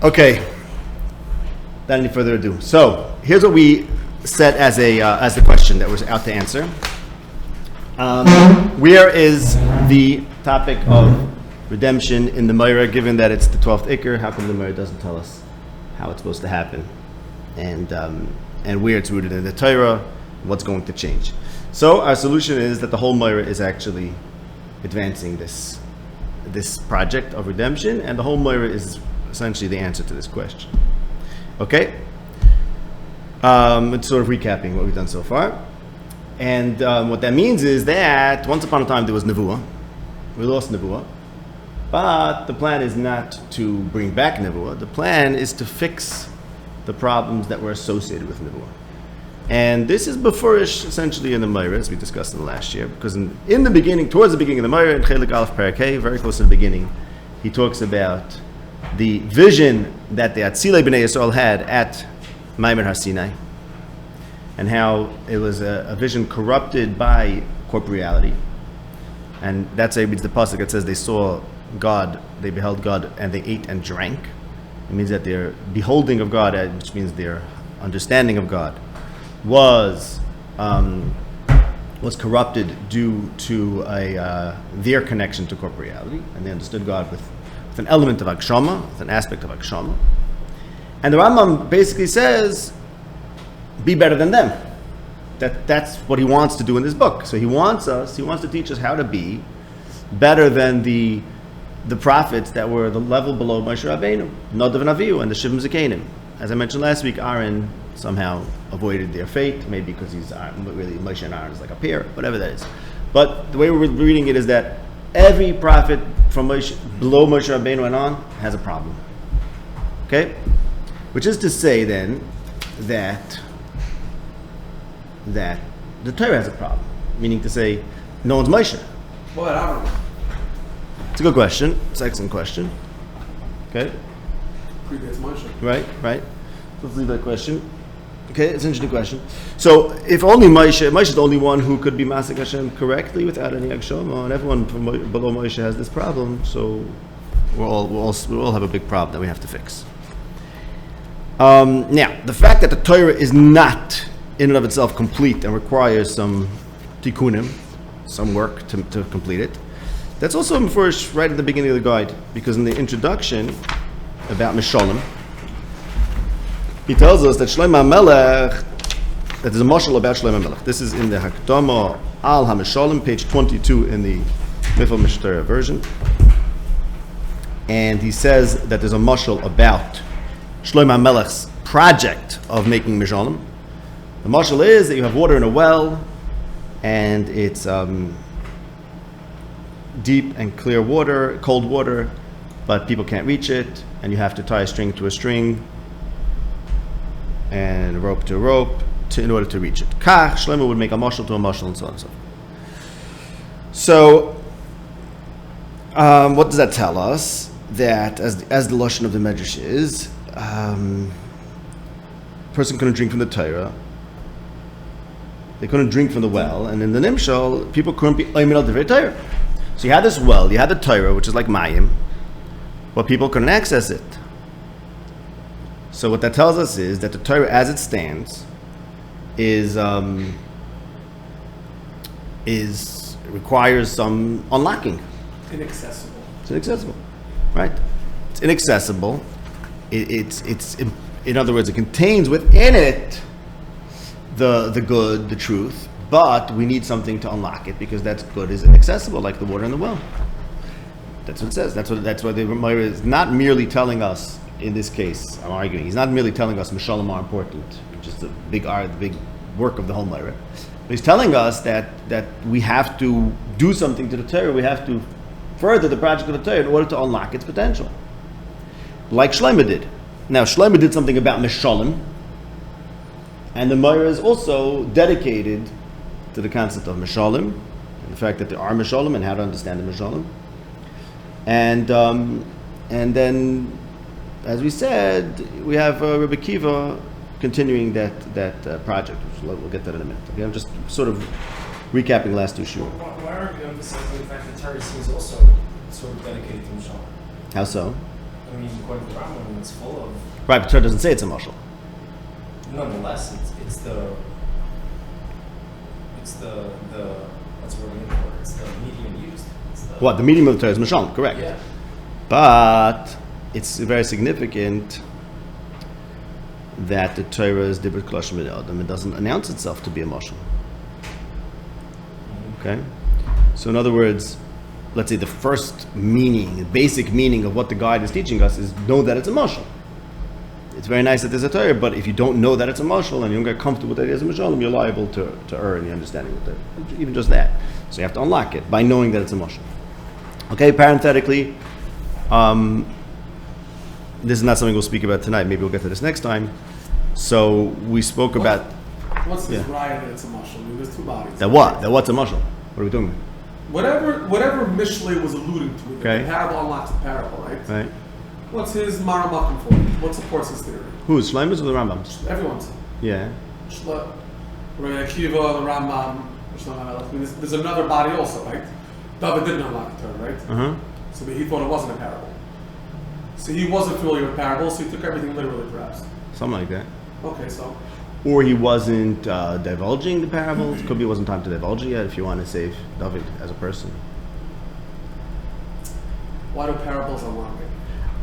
Okay. Without any further ado. So, here's what we set as the question that was out to answer. Where is the topic of redemption in the Meir, given that it's the 12th Iker? How come the Meir doesn't tell us how it's supposed to happen? And where it's rooted in the Torah, what's going to change? So our solution is that the whole Meir is actually advancing this project of redemption, and the whole Meir is essentially the answer to this question. Okay? It's sort of recapping what we've done so far. And what that means is that once upon a time there was Nevuah. We lost Nevuah. But the plan is not to bring back Nevuah. The plan is to fix the problems that were associated with Nevuah. And this is beforish essentially in the Meir, as we discussed in the last year, because in the beginning, towards the beginning of the Meir, in Chelik Aleph Perek Hey, very close to the beginning, he talks about the vision that the Atzilei B'nai Yisrael had at Maimer HaSinai, and how it was a vision corrupted by corporeality. And that's how he reads the pasuk. It says they saw God, they beheld God, and they ate and drank. It means that their beholding of God, which means their understanding of God, was corrupted due to their connection to corporeality, and they understood God with an element of Agshama, with an aspect of Agshama. And the Rambam basically says, be better than them. That's what he wants to do in this book. So he wants to teach us how to be better than the prophets that were the level below Moshe Rabbeinu, Nadav and Avihu, and the Shivim Zekanim. As I mentioned last week, Aaron somehow avoided their fate, maybe because he's really Moshe and Aaron is like a pair, whatever that is. But the way we're reading it is that every prophet from below Moshe Rabbeinu and on has a problem. Okay? Which is to say then that the Torah has a problem. Meaning to say, no one's Moshe. Well, I don't know. It's a good question. It's an excellent question. Okay? Predates Moshe. Right. Let's leave that question. Okay, it's an interesting question. So, if only Moshe is the only one who could be Masik Hashem correctly without any Agshama, and everyone from below Moshe has this problem, so we'll all have a big problem that we have to fix. Now, the fact that the Torah is not in and of itself complete and requires some tikkunim, some work to complete it, that's also first right at the beginning of the guide, because in the introduction about Mishalem, he tells us that Shlomo HaMelech, that there's a mashal about Shlomo HaMelech. This is in the Hakdama Al HaMishalem, page 22 in the Mifal Mishtara version. And he says that there's a mashal about Shlomo HaMelech's project of making Mishalem. The mashal is that you have water in a well, and it's deep and clear water, cold water, but people can't reach it, and you have to tie a string to a string and a rope to a rope in order to reach it. Kach, Shlomo would make a mashal to a mashal, and so on and so forth. So, what does that tell us? That, as the lashon of the Medrash is, person couldn't drink from the Torah, they couldn't drink from the well, and in the Nimshal, people couldn't be Oimin al Divrei Torah. So you had this well, you had the Torah, which is like Mayim, but people couldn't access it. So what that tells us is that the Torah, as it stands, requires some unlocking. Inaccessible. It's inaccessible, right? It's inaccessible. It's in other words, it contains within it the good, the truth, but we need something to unlock it because that good is inaccessible, like the water in the well. That's what it says. That's why the Meir is not merely telling us. In this case, I'm arguing, he's not merely telling us Mishalem are important, which is the big work of the whole Meir. But he's telling us that we have to do something to the Torah, we have to further the project of the Torah in order to unlock its potential. Like Shlomo did. Now, Shlomo did something about Mishalem, and the Meir is also dedicated to the concept of Mishalem, and the fact that there are Mishalem and how to understand the Mishalem. And then, as we said, we have Rabbi Akiva continuing that project. We'll get that in a minute. Okay, I'm just sort of recapping last two shurim. Why aren't we emphasizing the fact that Torah is also sort of dedicated to Moshe? How so? I mean, according to the Rambam, it's full of. Right, but Torah doesn't say it's a mashal. Nonetheless, it's the what's the word I'm looking for? It's the medium used. What? The medium of the Torah is mashal, correct. Yeah. But it's very significant that the Torah is dibur klashim adam. It doesn't announce itself to be a mashal. Okay? So in other words, let's say the first meaning, the basic meaning of what the guide is teaching us is know that it's a mashal. It's very nice that there's a Torah, but if you don't know that it's a mashal and you don't get comfortable with that it is a mashal, you're liable to err in the understanding of it. Even just that. So you have to unlock it by knowing that it's a mashal. Okay, parenthetically, this is not something we'll speak about tonight. Maybe we'll get to this next time. So we spoke about... What's this riot that it's a mashal? I mean, there's two bodies. That what? That what's a mashal? What are we doing? Whatever Mishlei was alluding to, Okay. the parable unlocks the parable, right? Right. What's his maramakim for? What supports his theory? Who's? Shleimus or the Rambam? Everyone's. Yeah. Rabbi Akiva, the Rambam. I mean, there's another body also, right? David didn't unlock the Torah, right? Uh-huh. So he thought it wasn't a parable. So he wasn't familiar with parables, so he took everything literally, perhaps. Something like that. Okay, so. Or he wasn't divulging the parables. Could be it wasn't time to divulge it yet if you want to save David as a person. Why do parables unlock it?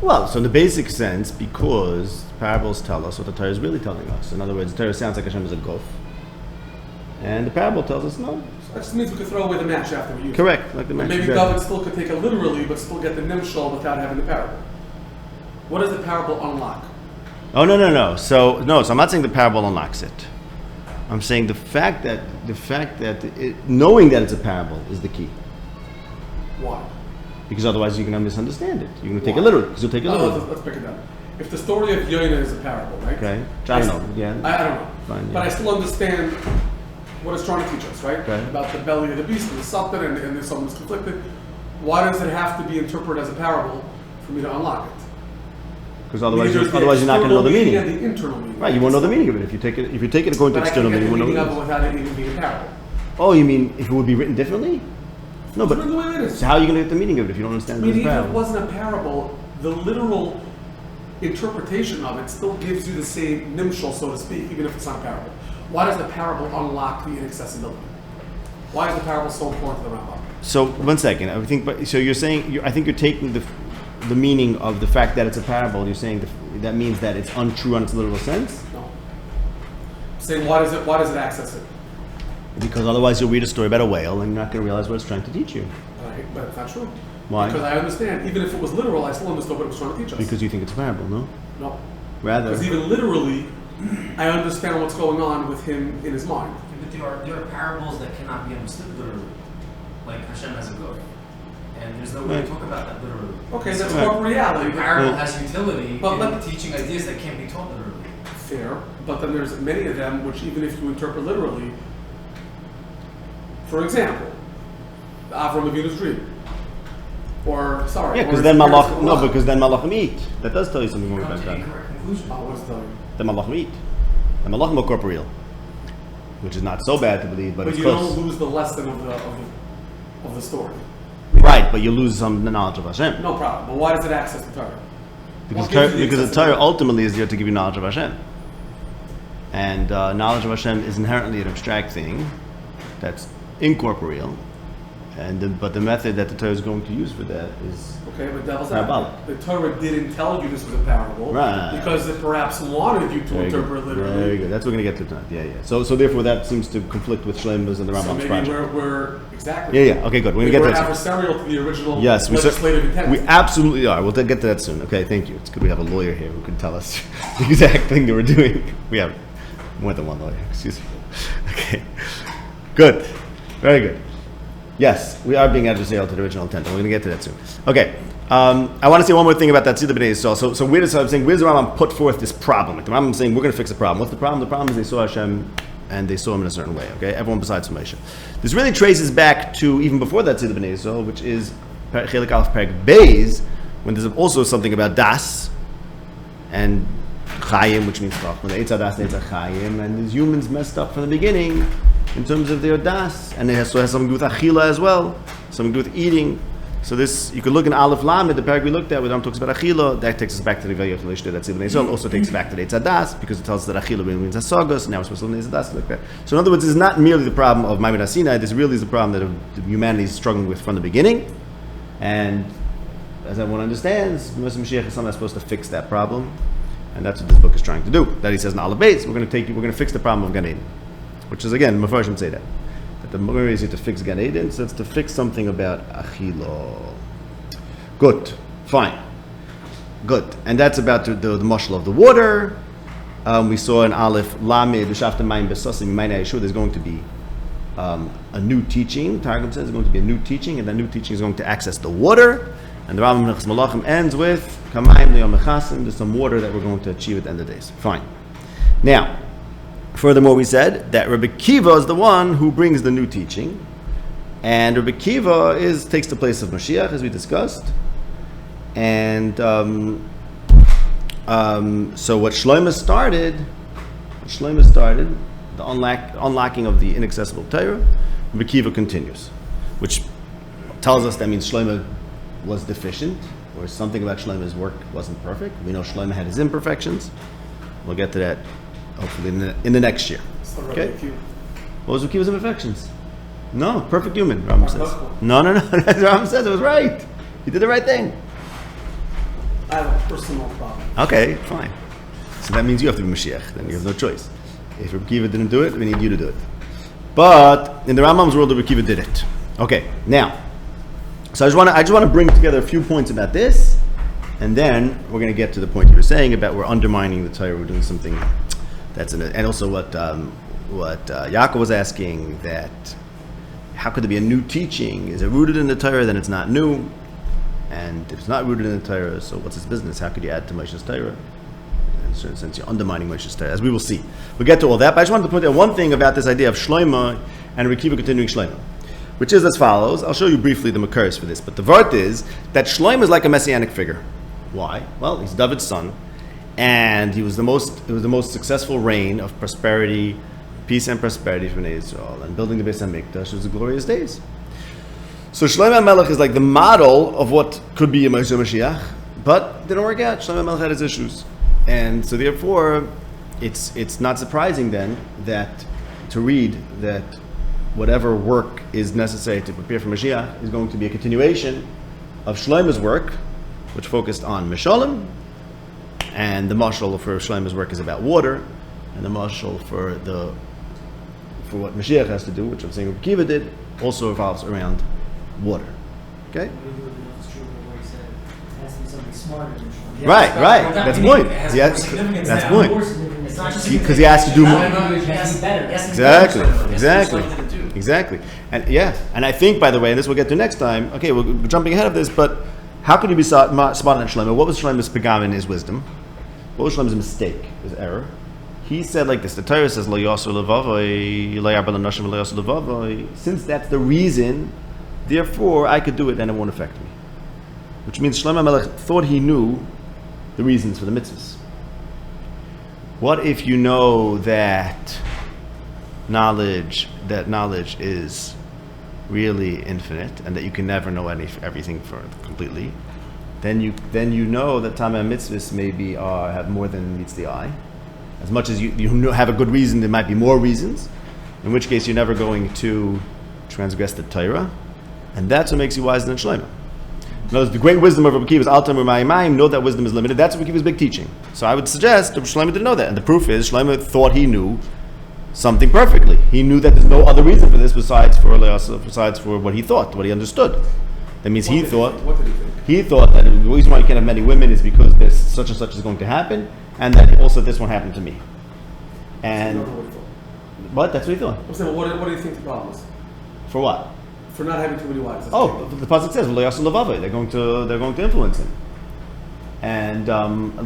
Well, so in the basic sense, because parables tell us what the Torah is really telling us. In other words, the Torah sounds like Hashem is a guf. And the parable tells us no. That just means we could throw away the match after we use it. Correct, like the match. Maybe exactly. David still could take it literally, but still get the nimshal without having the parable. What does the parable unlock? Oh no. So I'm not saying the parable unlocks it. I'm saying the fact that knowing that it's a parable is the key. Why? Because otherwise you're going to misunderstand it. You're going to take it literally. Because you'll take it literally. Let's break it down. If the story of Yonah is a parable, right? Okay. I don't know. Yeah. I don't know. Fine, yeah. But I still understand what it's trying to teach us, right? Okay. About the belly of the beast and the something, and there's something that's conflicted. Why does it have to be interpreted as a parable for me to unlock it? Because otherwise you're not going to know the meaning. And the internal meaning. Right, you won't know the meaning of it. If you take it according to external meaning, you But I won't can get the meaning know of it without it even being a parable. Oh, you mean if it would be written differently? No, but It's the way it is. so how are you going to get the meaning of it if you don't understand I mean, the even if it parable? wasn't a parable, the literal interpretation of it still gives you the same nimshal, so to speak, even if it's not a parable. Why does the parable unlock the inaccessibility? Why is the parable so important to the Rambam? So 1 second, I think. But so you're saying, I think you're taking the meaning of the fact that it's a parable. You're saying that means that it's untrue on its literal sense. No. I'm saying why does it access it? Because otherwise you'll read a story about a whale and you're not going to realize what it's trying to teach you. Right, but it's not true. Why? Because I understand, even if it was literal, I still understood what it was trying to teach us. Because you think it's a parable, no? No. Rather. Because even literally, I understand what's going on with him in his mind. But there are parables that cannot be understood literally, like Hashem has a goat, and there's no way to talk about that literally. Okay, that's Right. corporeality. The parable has utility But in teaching ideas that can't be taught literally. Fair, but then there's many of them which, even if you interpret literally, for example, the Avram Avinu's dream, or sorry, Yeah, or because his then parents malach. from No, Allah. because then malachim eat. That does tell you something more Come about to the that. incorrect conclusion. What's the? The malachim eat. The malachim are corporeal, which is not so bad to believe, but But it's you close. don't lose the lesson of the story. Right, but you lose some knowledge of Hashem. No problem. But why does it access the Torah? Because What gives you the the Torah accessibility? ultimately is there to give you knowledge of Hashem. And knowledge of Hashem is inherently an abstract thing that's incorporeal. But the method that the Torah is going to use for that is Okay, but devil's parabolic. advocate. The Torah didn't tell you this was a parable, Right. because it perhaps wanted you to very interpret good. literally. Very good. That's what we're going to get to tonight. Yeah. So therefore that seems to conflict with Shleimus and the So Rambam's maybe project. we're exactly. Yeah. Okay, good. We're going to get We're to that. adversarial to the original Yes, legislative intent. we absolutely are. We'll get to that soon. Okay, thank you. It's good we have a lawyer here who can tell us the exact thing that we're doing. We have more than one lawyer. Excuse me. Okay, good. Very good. Yes, we are being adversarial to the original intent, and we're going to get to that soon. Okay, I want to say one more thing about that Tzidah B'nai Yisrael. So I'm saying, where's the Rambam put forth this problem? Like the Rambam saying, we're going to fix the problem. What's the problem? The problem is they saw Hashem, and they saw him in a certain way. Okay, everyone besides Moshe. This really traces back to even before that Tzidah B'nai Yisrael, which is Chelik Aleph Perek Beis, when there's also something about Das and Chayim, which means stuff. When the Eitz Das and Eitz Chayim, and these humans messed up from the beginning in terms of their Das, and it also has something to do with Achila as well, something to do with eating. So this, you could look in Aleph Lamed, the paragraph we looked at, where Ram talks about Achila, that takes us back to the Vayot Lishte, that's Ibn Yisrael, also takes us back to the Eitz Hadas, because it tells us that Achila means Hasagos, now we're supposed to learn Eitz Hadas, like that. So in other words, it's not merely the problem of Maimon HaSinai, this really is the problem that humanity is struggling with from the beginning, and as everyone understands, Moshe Mashiach is someone that's supposed to fix that problem, and that's what this book is trying to do. That he says in Aleph Beis, we're going to fix the problem of Gan Eden, which is again, Mefarshim say that the more is to fix Gan Eden, so it's to fix something about Achilo. Good, fine, good, and that's about the mashal of the water. We saw in Aleph Lamed B'Shafta Mayim B'Sasim Mayna Yeshua. There's going to be a new teaching. Targum says there's going to be a new teaching, and that new teaching is going to access the water. And the Rambam Nechas Malachim ends with Kamayim Le'Yom Mechasim. There's some water that we're going to achieve at the end of the days. Fine. Now, furthermore, we said that Rabbi Akiva is the one who brings the new teaching, and Rabbi Akiva takes the place of Mashiach, as we discussed. And so what Shlomo started, the unlocking of the inaccessible Torah, Rabbi Akiva continues, which tells us that means Shlomo was deficient, or something about Shlomo's work wasn't perfect. We know Shlomo had his imperfections. We'll get to that hopefully in the next year. Okay. What was Rabbi Akiva's imperfections? No, perfect human. Rambam says. No. Rambam says it was right. He did the right thing. I have a personal problem. Okay, fine. So that means you have to be Mashiach. Then you have no choice. If Rabbi Akiva didn't do it, we need you to do it. But in the Rambam's world, Rabbi Akiva did it. Okay, now. So I just want to bring together a few points about this, and then we're going to get to the point you were saying about we're undermining the Torah. We're doing something that's in it, and also what Yaakov was asking, that how could there be a new teaching? Is it rooted in the Torah? Then it's not new. And if it's not rooted in the Torah, so what's its business? How could you add to Moshe's Torah? In a certain sense, you're undermining Moshe's Torah, as we will see. We'll get to all that, but I just wanted to point out one thing about this idea of Shlomo and Rabbi Akiva continuing Shlomo, which is as follows. I'll show you briefly the Makars for this, but the vart is that Shlomo is like a Messianic figure. Why? Well, he's David's son, and it was the most successful reign of prosperity, peace and prosperity for Israel, and building the Beis HaMikdash was the glorious days. So Shlomo HaMelech is like the model of what could be a Moshe Mashiach, but it didn't work out. Shlomo HaMelech had his issues. And so therefore, it's not surprising then that to read that whatever work is necessary to prepare for Mashiach is going to be a continuation of Shlomo's work, which focused on Mishalim, and the mashal for Shlomo's work is about water, and the mashal for what Mashiach has to do, which I'm saying Rabbi Akiva did, also revolves around water. Okay? Right. That's the point. That's the point. Because he has to do more. Exactly. And I think, by the way, and this we'll get to next time. Okay, we're jumping ahead of this, but how could you be spot on Shlomo? What was Shlomo's pegam in his wisdom? What was Shlomo's mistake, his error? He said like this. The Torah says, "Lo yasu levavoi, lo yarbal nashim, lo yasu levavoi." Since that's the reason, therefore I could do it, and it won't affect me. Which means Shlomo HaMelech thought he knew the reasons for the mitzvahs. What if you know that knowledge is really infinite, and that you can never know everything completely? Then you know that Tamei mitzvahs maybe have more than meets the eye. As much as you have a good reason, there might be more reasons. In which case, you're never going to transgress the Torah, and that's what makes you wiser than Shlomo. Notice the great wisdom of Rabbi Akiva is Al Tamur Ma'amayim. Know that wisdom is limited. That's Rabbi Akiva's big teaching. So I would suggest that Shlomo didn't know that, and the proof is Shlomo thought he knew something perfectly. He knew that there's no other reason for this besides for what he thought, what he understood. That means what did he think? He thought that the reason why you can't have many women is because this such and such is going to happen, and that also this won't happen to me. And what? That's what he thought. What do you think the problem is? For what? For not having too many wives. The pasuk says, they're going to influence him and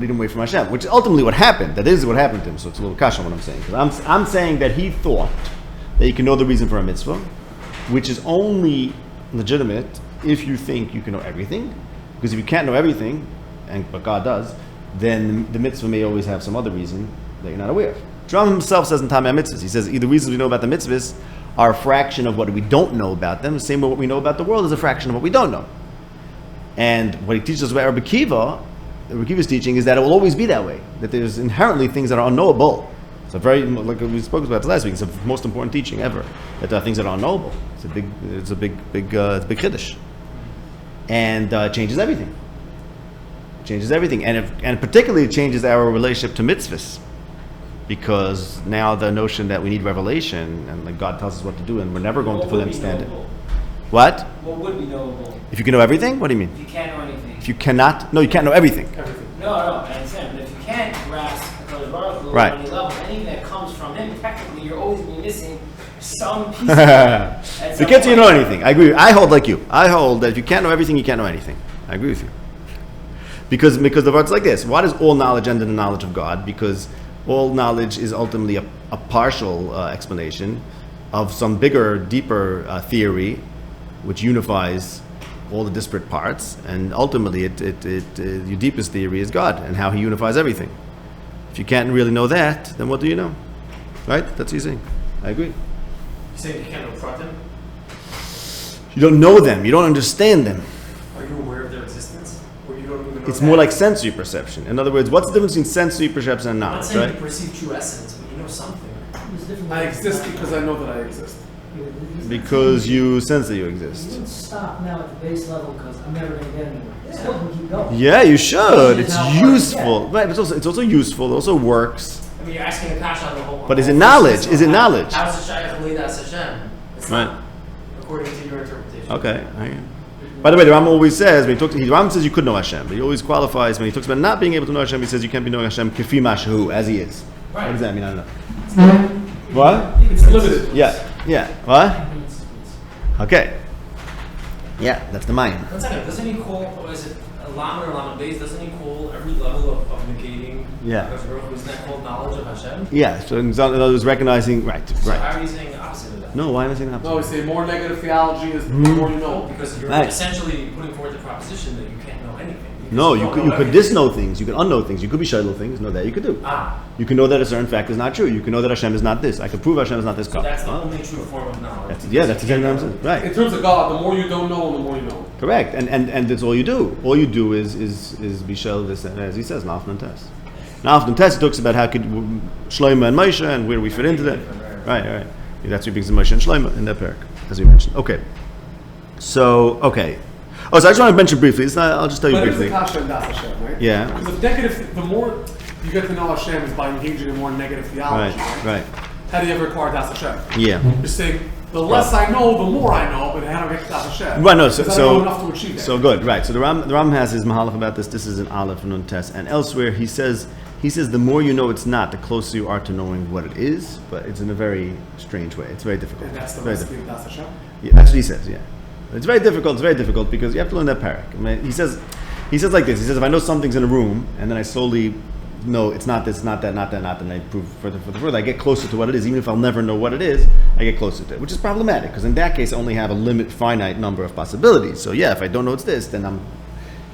lead him away from Hashem, which is ultimately what happened. That is what happened to him. So it's a little kasha what I'm saying. Because I'm saying that he thought that you can know the reason for a mitzvah, which is only legitimate if you think you can know everything. Because if you can't know everything, but God does, then the mitzvah may always have some other reason that you're not aware of. Rambam himself says in Tamei mitzvahs, he says the reasons we know about the mitzvahs are a fraction of what we don't know about them. The same way what we know about the world is a fraction of what we don't know. And what he teaches us about Rabbi Akiva, Rabbi Akiva's teaching is that it will always be that way. That there's inherently things that are unknowable. It's a very, like we spoke about last week. It's the most important teaching ever. That there are things that are unknowable. It's a big chiddush, and it changes everything. It changes everything, and particularly it changes our relationship to mitzvahs, because now the notion that we need revelation and like God tells us what to do, and we're never going to fully understand it. What? What would be knowable? If you can know everything, what do you mean? If you can't know anything. If you cannot, no, you can't know everything. No, I understand. But if you can't grasp HaKadosh Baruch Hu Right. on any level, anything that comes from Him, technically you're always going to be missing some piece of it. If you can't, you know anything. I agree. I hold like you. I hold that if you can't know everything, you can't know anything. I agree with you. Because the word's like this. Why does all knowledge end in the knowledge of God? Because all knowledge is ultimately a partial explanation of some bigger, deeper theory, which unifies all the disparate parts, and ultimately, your deepest theory is God and how He unifies everything. If you can't really know that, then what do you know? Right? That's what you're saying. I agree. You saying you can't know Him? You don't know them. You don't understand them. Are you aware of their existence? Or you don't even know It's that? more like sensory perception. In other words, what's the difference between sensory perception and I'm not knowledge, saying right? you perceive true essence, but you know something. I exist because I know that I exist. Because you sense that you You exist. can stop now at the base level because I'm never going to get anywhere. Still can keep going. Yeah, you should. It's How far you useful. get. Right, it's also useful. It also works. I mean, you're asking a kasha on the whole. But is it knowledge? Is it knowledge? How's it shaykh lidas Hashem? It's Right. not, according to your interpretation. Okay. By the way, the Rambam always says, when he talks, the Rambam says you could know Hashem, but he always qualifies, when he talks about not being able to know Hashem, he says you can't be knowing Hashem kifi mashu, as he is. Right. What does that mean? I don't know. What? It's limited. Yeah. What? Okay. Yeah, that's the mind. One second, doesn't he call, or is it a lamed or lamed base, doesn't he call every level of negating? Yeah. Isn't that called knowledge of Hashem? Yeah, so in other words, recognizing, right. So how are you saying the opposite of that? No, why am I saying that? No, we say more negative theology is the more you No, know. because you're Right. essentially putting forward the proposition that you can't know anything. because No, don't you know could everything. disknow things, you could unknow things, you could be shaylo things, no, that you could do. Ah, You can know that a certain fact is not true. You can know that Hashem is not this. I can prove Hashem is not this so God. that's the Huh? only true form of knowledge. That's exactly what I'm saying. Right. In terms of God, the more you don't know, the more you know. Correct. And that's all you do. All you do is be shaylo this, as he says, Nalf and Tess. Nalf and Tess talks about how could Shlomo and Moshe and where do we fit into that. Right. That's what brings Moshe and Shlomo in that parak, as we mentioned. Okay. So, okay. Oh, so I just want to mention briefly. I'll just tell you But it is briefly. the kasha and das Hashem, right? Yeah. Because if negative, the more you get to know Hashem is by engaging in more negative theology. Right. How do you ever acquire das Hashem? Yeah. You're saying the less I know, the more I know, but how do I get to das Hashem? Right, no, Because I don't know enough to achieve that. so good, right. So the Ram has his mahalach about this. This is an Aleph and Nun Tes. And elsewhere he says the more you know it's not, the closer you are to knowing what it is, but it's in a very strange way. It's very difficult. And that's the very recipe difficult. of das Hashem? Yeah, that's what he says, yeah. It's very difficult because you have to learn that parak. I mean, he says like this. He says if I know something's in a room and then I slowly know it's not this, not that, and I prove further, I get closer to what it is. Even if I'll never know what it is, I get closer to it, which is problematic because in that case I only have a finite number of possibilities. So yeah, if I don't know it's this, then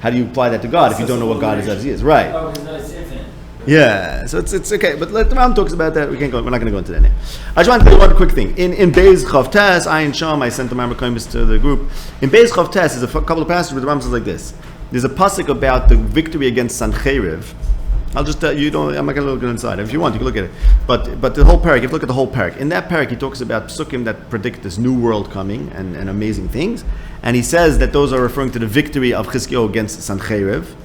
how do you apply that to God if you don't know what God is as He is? Right. Oh, because it's infinite. Yeah, so it's okay, but the Ram talks about that. We're not going to go into that now. I just want to tell you one quick thing. In Beis Chav Tes, Ayin Sham, I sent the Mamre Koimis to the group. In Beis Chav Tes, there's a couple of passages where the Ram says like this. There's a pasuk about the victory against Sancheriv. I'll just tell you, I'm not going to look inside. If you want, you can look at it. But the whole parak, you have to look at the whole parak. In that parak, he talks about psukim that predict this new world coming and amazing things. And he says that those are referring to the victory of Chizkiyahu against Sancheriv.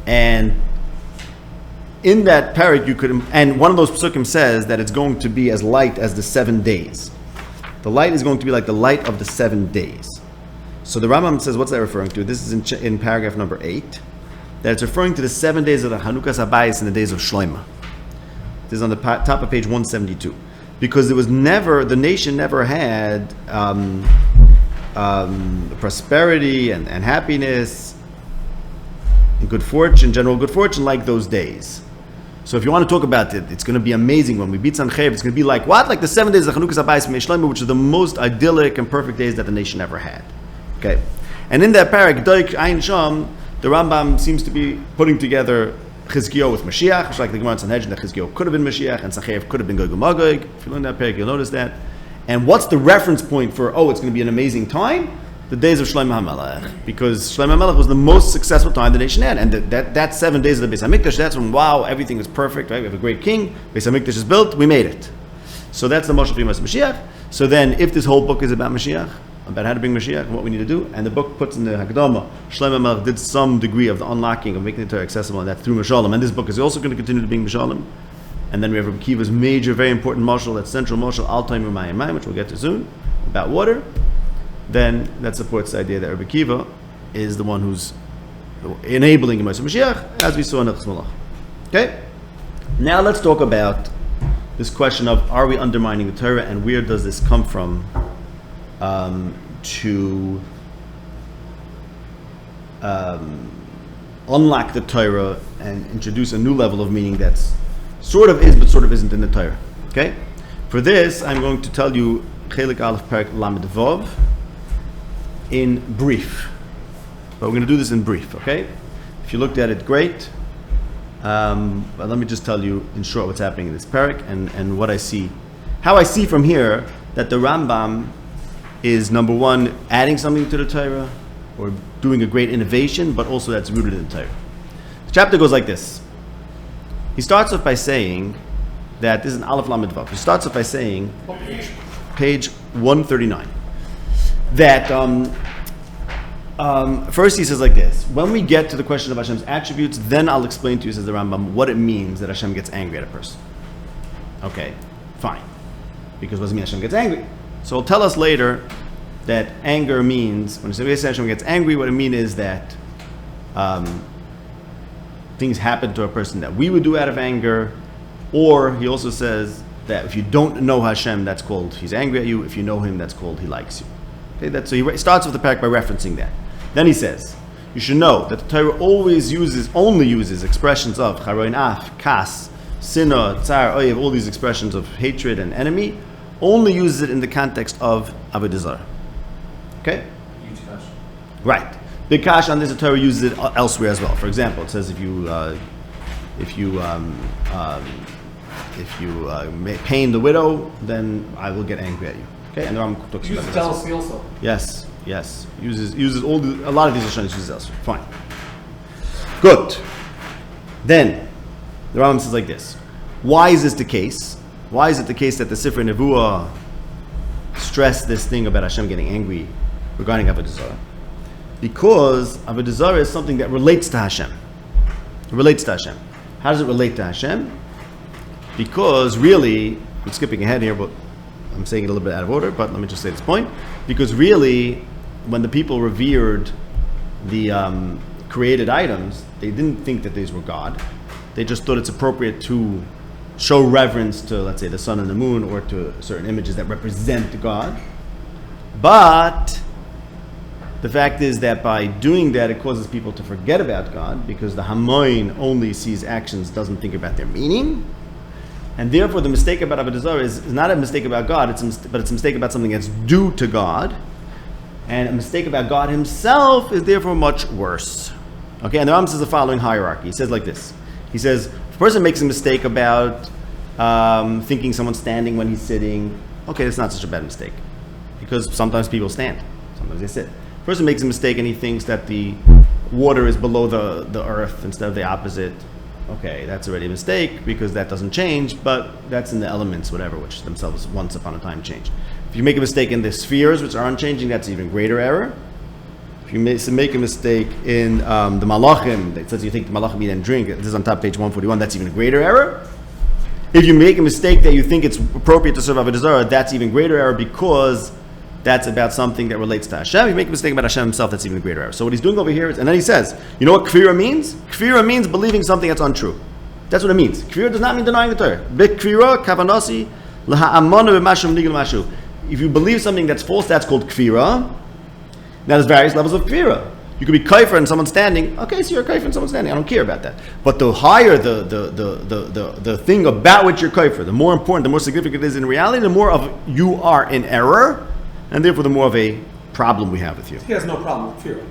And in that parak, and one of those psukim says that it's going to be as light as the 7 days. The light is going to be like the light of the 7 days. So the Rambam says, what's that referring to? This is in paragraph number 8. That it's referring to the 7 days of the Hanukkah Habayis and the days of Shloimeh. This is on the top of page 172. Because the nation never had prosperity and happiness and good fortune, general good fortune like those days. So if you want to talk about it, it's going to be amazing when we beat Sanchev. It's going to be like what? Like the 7 days of Hanukkah Habayis and Shloimeh, which are the most idyllic and perfect days that the nation ever had. Okay, and in that parak, Doik Ayin Sham, the Rambam seems to be putting together Chizkiyahu with Mashiach, which like the Gemara in Sanhedrin, that Chizkiyahu could have been Mashiach and Sanchev could have been Gog and Magog. If you learn that parak, you'll notice that. And what's the reference point for? Oh, it's going to be an amazing time. the days of Shlomo HaMelech, because Shlomo HaMelech was the most successful time the nation had, and that 7 days of the Beis HaMikdash, that's when, wow, everything is perfect, right? We have a great king, Beis HaMikdash is built, we made it. So that's the Moshe Primas Mashiach. So then, if this whole book is about Mashiach, about how to bring Mashiach and what we need to do, and the book puts in the Hakdama, Shlomo HaMelech did some degree of the unlocking, of making the Torah accessible, and that's through Mashalom, and this book is also going to continue to be Mashalom. And then we have Rabbi Akiva's major, very important mashal, that central mashal, Al Taimur Mayim Mayim, which we'll get to soon, about water. Then that supports the idea that Rabbi Akiva is the one who's enabling the Moshe Mashiach, as we saw in Nechus Malach. Okay? Now let's talk about this question of, are we undermining the Torah, and where does this come from to unlock the Torah and introduce a new level of meaning that's sort of is but sort of isn't in the Torah. Okay? For this, I'm going to tell you Chelik Aleph Perek Lamed Vav in brief. But we're going to do this in brief, okay? If you looked at it, great. But let me just tell you in short what's happening in this Perek and what I see. How I see from here that the Rambam is, number one, adding something to the Torah, or doing a great innovation, but also that's rooted in the Torah. The chapter goes like this. He starts off by saying that, this is an Aleph Lamed Vav. He starts off by saying, page 139, that first he says like this: when we get to the question of Hashem's attributes, then I'll explain to you, says the Rambam, what it means that Hashem gets angry at a person. Okay, fine. Because what does it mean Hashem gets angry? So he'll tell us later that anger means, when we say Hashem gets angry, what it means is that things happen to a person that we would do out of anger, or he also says that if you don't know Hashem, that's called He's angry at you. If you know Him, that's called He likes you. Okay, so he starts with the parak by referencing that. Then he says, you should know that the Torah only uses expressions of charoin af, kas, sinah, tsar, oyev, all these expressions of hatred and enemy, only uses it in the context of avodah zarah. Okay? Huge question. Right. Big kash on this, the Torah uses it elsewhere as well. For example, it says if you pain the widow, then I will get angry at you. Okay, and the Rambam talks about Uses that. jealousy also. Yes. Uses a lot of these Lashonos uses elsewhere. Fine. Good. Then the Rambam says like this: why is this the case? Why is it the case that the Sifrei Nevuah stressed this thing about Hashem getting angry regarding avodah zarah? Because avodah zarah is something that relates to Hashem. It relates to Hashem. How does it relate to Hashem? Because really, I'm skipping ahead here, but I'm saying it a little bit out of order, but let me just say this point. Because really, when the people revered the created items, they didn't think that these were God. They just thought it's appropriate to show reverence to, let's say, the sun and the moon, or to certain images that represent God. But the fact is that by doing that, it causes people to forget about God, because the Hamoin only sees actions, doesn't think about their meaning. And therefore, the mistake about avodah zarah is not a mistake about God, but it's a mistake about something that's due to God. And a mistake about God Himself is therefore much worse. Okay, and the Rambam says the following hierarchy. He says like this. He says, if a person makes a mistake about thinking someone's standing when he's sitting, okay, that's not such a bad mistake. Because sometimes people stand, sometimes they sit. A person makes a mistake and he thinks that the water is below the earth instead of the opposite. Okay, that's already a mistake, because that doesn't change, but that's in the elements, whatever, which themselves once upon a time changed. If you make a mistake in the spheres, which are unchanging, that's an even greater error. If you make a mistake in the malachim, that says you think the malachim eat and drink, this is on top page 141, that's even a greater error. If you make a mistake that you think it's appropriate to serve avodah zarah, that's even greater error, because that's about something that relates to Hashem. If you make a mistake about Hashem Himself, that's even a greater error. So what he's doing over here is, and then he says, you know what kfira means? Kfira means believing something that's untrue. That's what it means. Kfira does not mean denying the Torah. Kfira, kavanasi, laha'amanu b'mashu nigel mashu. If you believe something that's false, that's called kfira. Now there's various levels of kfira. You could be kaifer and someone's standing. Okay, so you're a kaifer and someone's standing. I don't care about that. But the higher the thing about which you're kaifer, the more important, the more significant it is in reality, the more of you are in error, and therefore the more of a problem we have with you. He has no problem with kfira.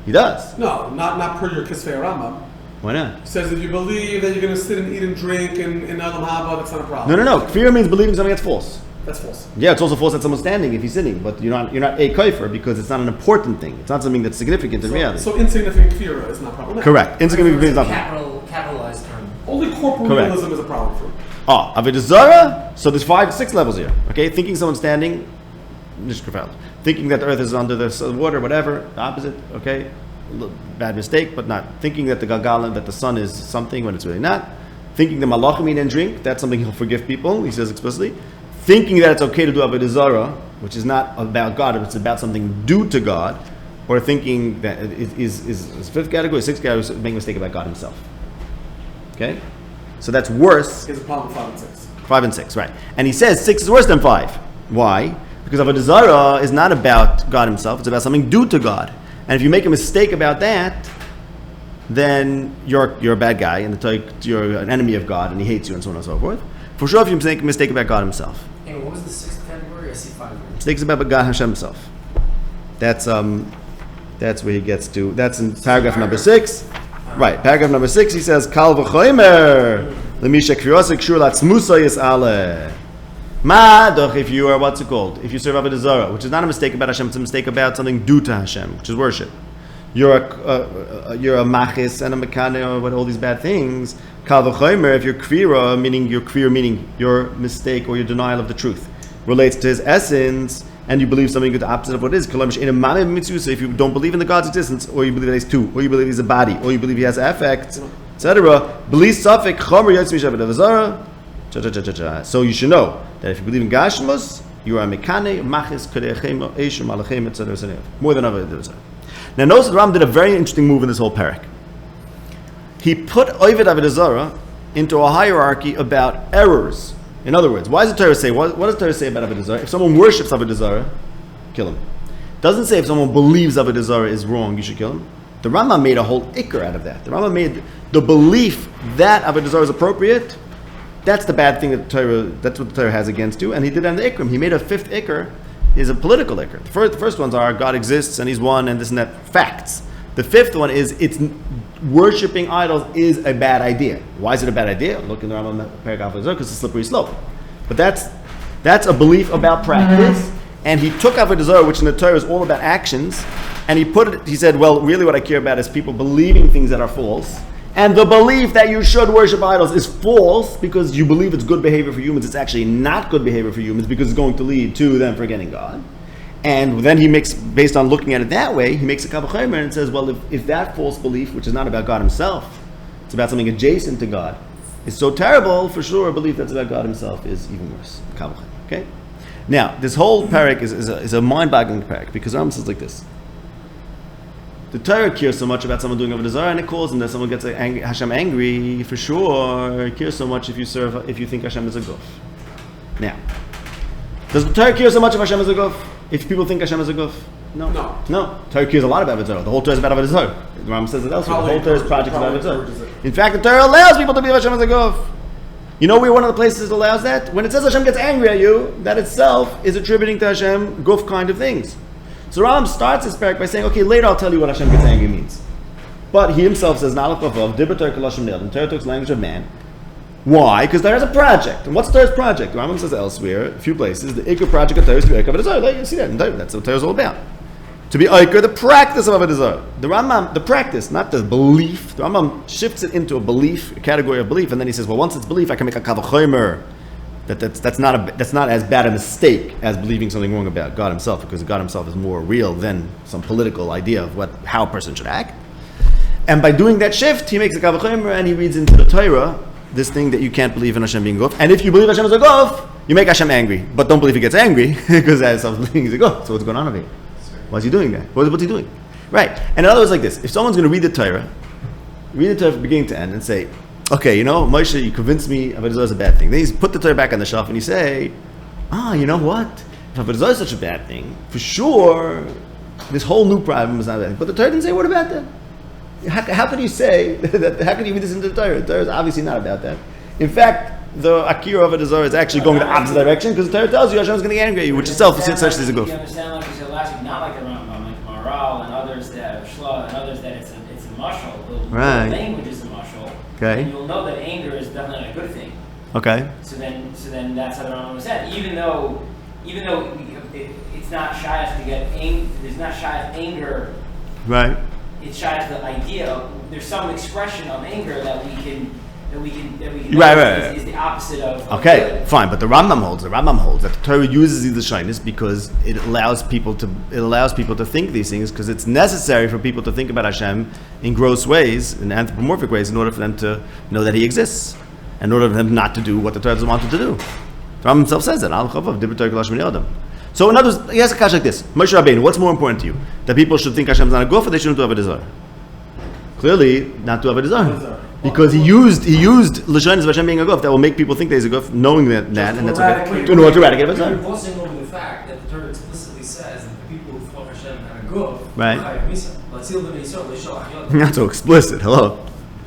He does. No, not per your Kisvei Rambam. Why not? He says if you believe that you're going to sit and eat and drink in Adam Haba, that's not a problem. No. Kfira means believing something that's false. That's false. Yeah, it's also false that someone's standing if he's sitting, but you're not a kaifer because it's not an important thing. It's not something that's significant in reality. So insignificant kfira is not problematic. Correct. Insignificant is not. Capitalized term. Only corporealism is a problem for him. Avodah Zarah. So there's 6 levels here. Okay, thinking someone's standing, nishkafel. Thinking that the earth is under the water, whatever. The opposite. Okay, bad mistake, but not thinking that the galgalim, that the sun is something when it's really not. Thinking the malachim eat and drink, that's something he'll forgive people. He says explicitly. Thinking that it's okay to do avodah zarah, which is not about God, it's about something due to God, or thinking that is 5th category, 6th category, making a mistake about God Himself. Okay, so that's worse. He has a problem with 5 and 6. 5 and 6, right? And he says 6 is worse than 5. Why? Because avodah zarah is not about God Himself; it's about something due to God. And if you make a mistake about that, then you're a bad guy, and you're an enemy of God, and He hates you, and so on and so forth. For sure, if you make a mistake about God Himself. Hey, what was the 6th category? I see 5. Mistakes about God Hashem Himself. That's where he gets to. That's in paragraph number 6. Right, paragraph number 6. He says, "Kal v'chomer lemisha kfirosik shur latzmusa yisale." Ma doch if you are what's it called? If you serve avodah zarah, which is not a mistake about Hashem, it's a mistake about something due to Hashem, which is worship. You're a machis and a mekane or what all these bad things. Kal v'chomer, if your kfira, meaning your mistake or your denial of the truth, relates to His essence, and you believe something the opposite of what it is. So if you don't believe in the God's existence, or you believe that He's 2, or you believe He's a body, or you believe He has effects, etc. So you should know that if you believe in Gashmus, you are mekane, machis, kadechem, eshem, malachem, etc. More than other. Now notice that Rambam did a very interesting move in this whole parak. He put Oived Avodah Zarah into a hierarchy about errors. In other words, why does the Torah say, what does the Torah say about Avodah Zarah? If someone worships Avodah Zarah, kill him. It doesn't say if someone believes Avodah Zarah is wrong, you should kill him. The Rambam made a whole ikr out of that. The Rambam made the belief that Avodah Zarah is appropriate. That's the bad thing that's what the Torah has against you. And he did that in the ikrim. He made a 5th ikr, is a political ikr. The first ones are God exists and He's one and this and that, facts. The 5th one is worshipping idols is a bad idea. Why is it a bad idea? Look in the Rambam paragraph because it's a slippery slope. But that's a belief about practice. And he took Avodah Zarah, which in the Torah is all about actions, and he said, well, really what I care about is people believing things that are false. And the belief that you should worship idols is false because you believe it's good behavior for humans. It's actually not good behavior for humans because it's going to lead to them forgetting God. And then he makes, based on looking at it that way, he makes a kal v'chomer and says, well, if that false belief, which is not about God Himself, it's about something adjacent to God, is so terrible, for sure a belief that's about God Himself is even worse. Kal v'chomer. Okay? Now, this whole parak is a mind-boggling parak because Rambam says like this. The Torah cares so much about someone doing avodah zarah, and it calls him that someone gets Hashem angry. For sure, it cares so much if you think Hashem is a guf. Now, does the Torah care so much if Hashem is a guf? If people think Hashem is a guf? No. Torah cares a lot about avodah zarah. The whole Torah is about avodah zarah. The Rambam says it elsewhere. The whole Torah's project is about avodah zarah. In fact, the Torah allows people to believe Hashem is a guf. You know where one of the places it allows that? When it says Hashem gets angry at you, that itself is attributing to Hashem guf kind of things. So Rambam starts his parak by saying, okay, later I'll tell you what Hashem gets angry means. But he himself says, Nalach Vav, Dibber Torah Kalashim Nil, and Torah talks language of man. Why? Because Torah has a project. And what's Torah's project? The Rambam says elsewhere, a few places, the Iker project of Torah is to be Iker Avodah Zarah. You see that in Torah. That's what Torah is all about. To be Iker, the practice of Avodah Zarah. The Rambam, the practice, not the belief. The Rambam shifts it into a belief, a category of belief, and then he says, well, once it's belief, I can make a kal v'chomer. That's not as bad a mistake as believing something wrong about God Himself, because God Himself is more real than some political idea of how a person should act. And by doing that shift, he makes a kal v'chomer and he reads into the Torah this thing that you can't believe in Hashem being guf. And if you believe Hashem is a guf, you make Hashem angry, but don't believe He gets angry because that is something He's a guf. So what's going on over here? Why is He doing that? What's He doing? Right. And in other words, like this: if someone's going to read the Torah from beginning to end, and say, okay, Moshe, you convinced me Avodah Zarah is a bad thing. Then you put the Torah back on the shelf and you say, you know what? If Avodah Zarah is such a bad thing, for sure, this whole new problem is not a bad thing. But the Torah didn't say a word about that. How could you say that? How could you read this into the Torah? The Torah is obviously not about that. In fact, the Akira of Avodah Zarah is actually going the opposite direction because the Torah tells you Hashem is going to get angry at you, which itself is such as a goof. You understand, like you said last week, not like the Rambam, like Maral and others that Shla and others that it's a mashal. The Right. language is a mashal. Okay. And you'll know that anger is definitely a good thing. Okay. So then that's how the Rambam said. Even though it's not shy to get there's not shy of anger. Right. It's shy of the idea. There's some expression of anger that we can Right. is the opposite of Okay, good. fine, but the Rambam holds that the Torah uses the shyness because it allows people to think these things, because it's necessary for people to think about Hashem in gross ways, in anthropomorphic ways, in order for them to know that He exists, in order for them not to do what the Torah doesn't want them to do. The Rambam himself says that. So in other words, he has a question like this: Moshe Rabbeinu, what's more important to you? That people should think Hashem's not a guf, or they shouldn't do avodah zarah? Clearly, not to avodah zarah. Because he used l'shonos of Hashem being a guf that will make people think there's a guf, knowing that, and that's okay. In order to eradicate You're avodah zarah. glossing over the fact that the Torah explicitly says that the people who follow Hashem and a guf, Right. Right. Not so explicit. Hello.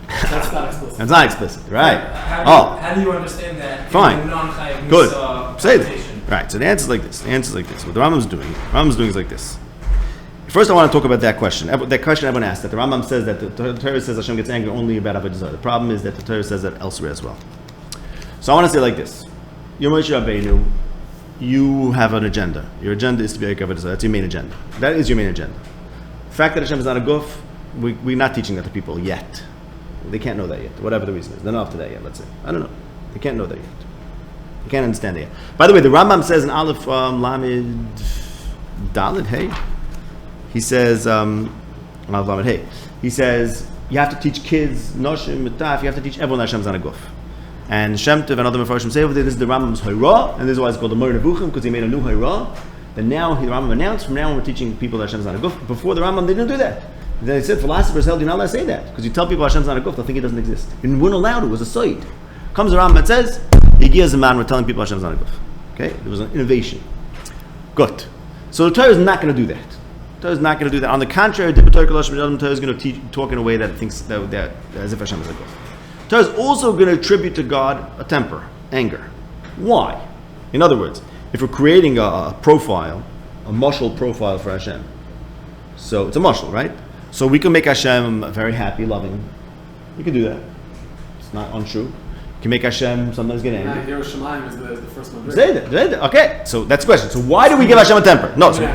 That's not explicit. That's not explicit, right? How do you understand that? Fine. In a non-chayav Good. misa Say that. application? Right. So the answer is like this. What the Rambam's doing is like this. First, I want to talk about that question. That question everyone asked. That the Rambam says that the Torah says Hashem gets angry only about avodah zarah. The problem is that the Torah says that elsewhere as well. So I want to say like this: You're Moshe Rabbeinu. You have an agenda. Your agenda is to be like avodah zarah. That's your main agenda. That is your main agenda. The fact that Hashem is not a guf, we're not teaching that to people yet. They can't know that yet. Whatever the reason is, they're not up to that yet. Let's say I don't know. They can't know that yet. They can't understand it yet. By the way, the Rambam says in Aleph Lamed Daled Hey. He says, he says, you have to teach kids, Noshim, Mitaf, you have to teach everyone that Hashem's not a guf. And Shem Tov and other Mefarshim say over there, this is the Rambam's Hayrah, and this is why it's called the Mor Nevuchim, because he made a new Hayrah. And now the Rambam announced, from now on we're teaching people that Hashem's not a guf. Before the Rambam, they didn't do that. They said, philosophers held, you're not allowed to say that, because you tell people Hashem's not a guf, they'll think it doesn't exist. And we weren't allowed, it was a side. Comes the Rambam and says, Yigiyah Zaman, we're telling people Hashem's not a guf. Okay? There was an innovation. Good. So the Torah is not going to do that. Torah is not going to do that. On the contrary, the Torah is going to talk in a way that it thinks that as if Hashem is a guf. Torah is also going to attribute to God a temper, anger. Why? In other words, if we're creating a profile, a mashal profile for Hashem, so it's a mashal, right? So we can make Hashem very happy, loving. You can do that. It's not untrue. You can make Hashem sometimes get angry. Yerushalayim is the first one. Say that. Okay, so that's the question. So why do we give Hashem a temper? No, so,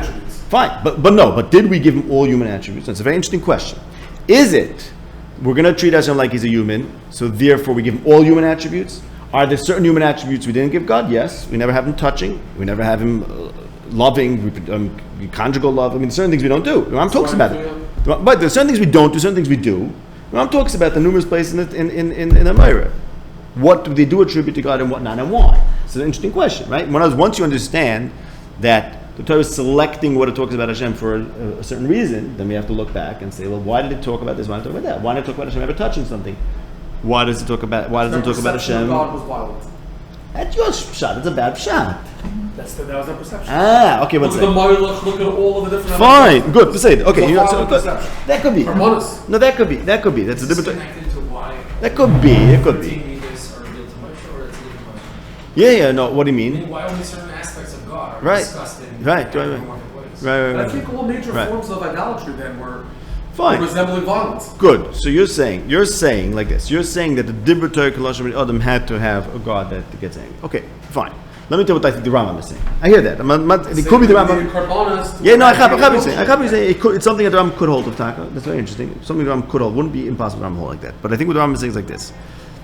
fine, but did we give him all human attributes? That's a very interesting question. Is it we're going to treat Hashem like he's a human, so therefore we give him all human attributes? Are there certain human attributes we didn't give God? Yes. We never have him touching. We never have him loving, conjugal love. I mean, certain things we don't do. Ram talks about it. But there's certain things we don't do, certain things we do. Ram talks about the numerous places in the Meir. What do they do attribute to God and what not, and why? It's an interesting question, right? Once you understand that the Torah is selecting what it talks about Hashem for a certain reason, then we have to look back and say, well, why did it talk about this? Why did it talk about that? Why did it talk about Hashem ever touching something? Why doesn't it talk about Hashem? God was violent. That's your pshat. That's a bad pshat. That was their perception. Okay, what's Look at the that? Moilach, look at all of the different. Fine, good. Say it. Okay, It's a so violent perception. that could be. Harmonious. No, that could be. That's a It's different. connected to why That could be. It could be. 13 meters are revealed to Moshe, or it's given to Moshe. Yeah. No, what do you I mean? mean, why only certain aspects of God are Right. discussed in Right. anthropomorphic ways? And I Right. think all major Right. forms of idolatry then were Fine. resembling violence. Good. So you're saying like this. You're saying that the Dibur Torah Koloshim Adam had to have a God that gets angry. Okay, fine. Let me tell you what I think the Rambam is saying. I hear that. It could be the Rambam. Yeah, no, I have saying. It's something that the Rambam could hold of Taka. That's very interesting. Something the Rambam could hold. Wouldn't be impossible to Rambam hold like that. But I think what the Rambam is saying is like this: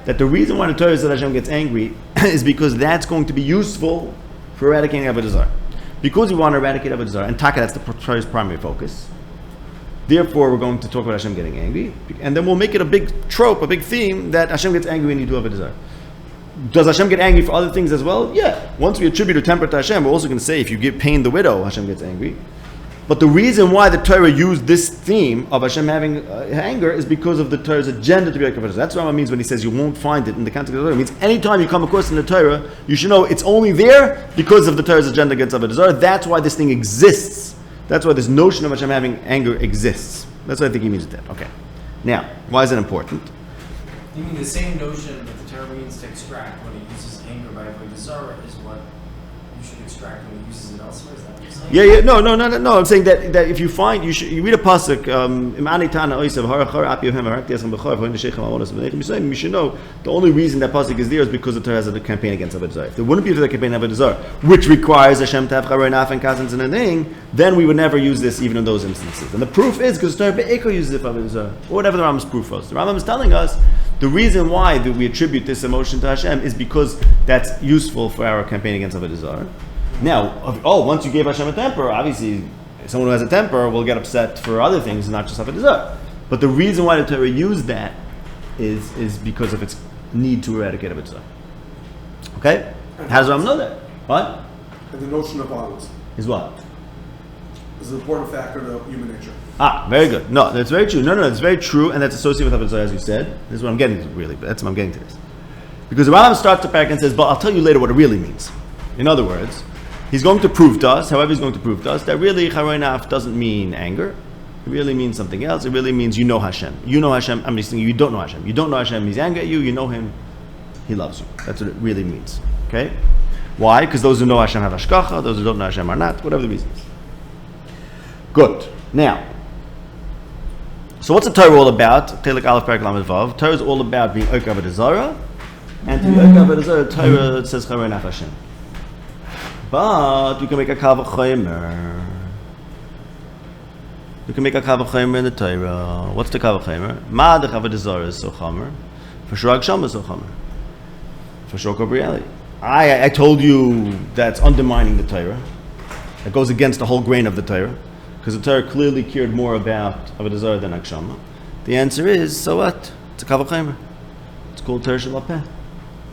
that the reason why the Torah says that Hashem gets angry is because that's going to be useful for eradicating avodah zarah. Because we want to eradicate avodah zarah, and Taka, that's the Torah's primary focus. Therefore, we're going to talk about Hashem getting angry, and then we'll make it a big trope, a big theme that Hashem gets angry when you do avodah zarah. Does Hashem get angry for other things as well? Yeah. Once we attribute a temper to Hashem, we're also going to say if you give pain the widow, Hashem gets angry. But the reason why the Torah used this theme of Hashem having anger is because of the Torah's agenda to be like avodah zarah. That's what Rambam means when he says you won't find it in the context of the Torah. It means anytime you come across in the Torah, you should know it's only there because of the Torah's agenda against avodah zarah. That's why this thing exists. That's why this notion of Hashem having anger exists. That's what I think he means with that. Okay. Now, why is it important? You mean the same notion that the Torah means to extract when it uses anger by avodah zarah is what you should extract when he uses it elsewhere. Is that what you're saying? Yeah. No. I'm saying that if you find, you read a pasuk. You should know the only reason that pasuk is there is because the Torah has a campaign against Avodah Zarah. If there wouldn't be for the campaign of Avodah Zarah, which requires Hashem to have charei naf and kazans and a thing, then we would never use this even in those instances. And the proof is because the Torah be'eko uses it for Avodah Zarah, or whatever the Rambam's proof was. The Rambam is telling us the reason why that we attribute this emotion to Hashem is because that's useful for our campaign against Avodah Zarah. Now, once you gave Hashem a temper, obviously, someone who has a temper will get upset for other things, not just Avodah Zarah. But the reason why the Torah used that is because of its need to eradicate Avodah Zarah. Okay? How does Rambam know that? What? And the notion of violence Is what? is an important factor to human nature. Very good. No, that's very true. No, it's very true, and that's associated with Avodah Zarah, as you said. This is what I'm getting to, really, but that's what I'm getting to this. Because the Rambam starts the parak and says, but I'll tell you later what it really means. In other words, he's going to prove to us, however he's going to prove to us, that really charei naf doesn't mean anger. It really means something else. It really means you know Hashem. You know Hashem. I'm just thinking you don't know Hashem. You don't know Hashem, he's angry at you. You know him, he loves you. That's what it really means. Okay? Why? Because those who know Hashem have hashkacha, those who don't know Hashem are not, whatever the reason is. Good. Now, so what's the Torah all about? Telik Aleph Perek Lamed Vav. Torah is all about being Oik Avodah Zarah, and to be Oik Avodah Zarah, Torah says charei naf Hashem. But we can make a kal v'chomer. We can make a kal v'chomer in the Torah. What's the kal v'chomer? Ma the Avodah Zarah is so chomer. For sure, Agsham is so chomer. For sure, corporeality. I told you that's undermining the Torah. That goes against the whole grain of the Torah, because the Torah clearly cared more about Avodah Zarah than Agshama. The answer is, so what? It's a kal v'chomer. It's called Torah Shel Peh.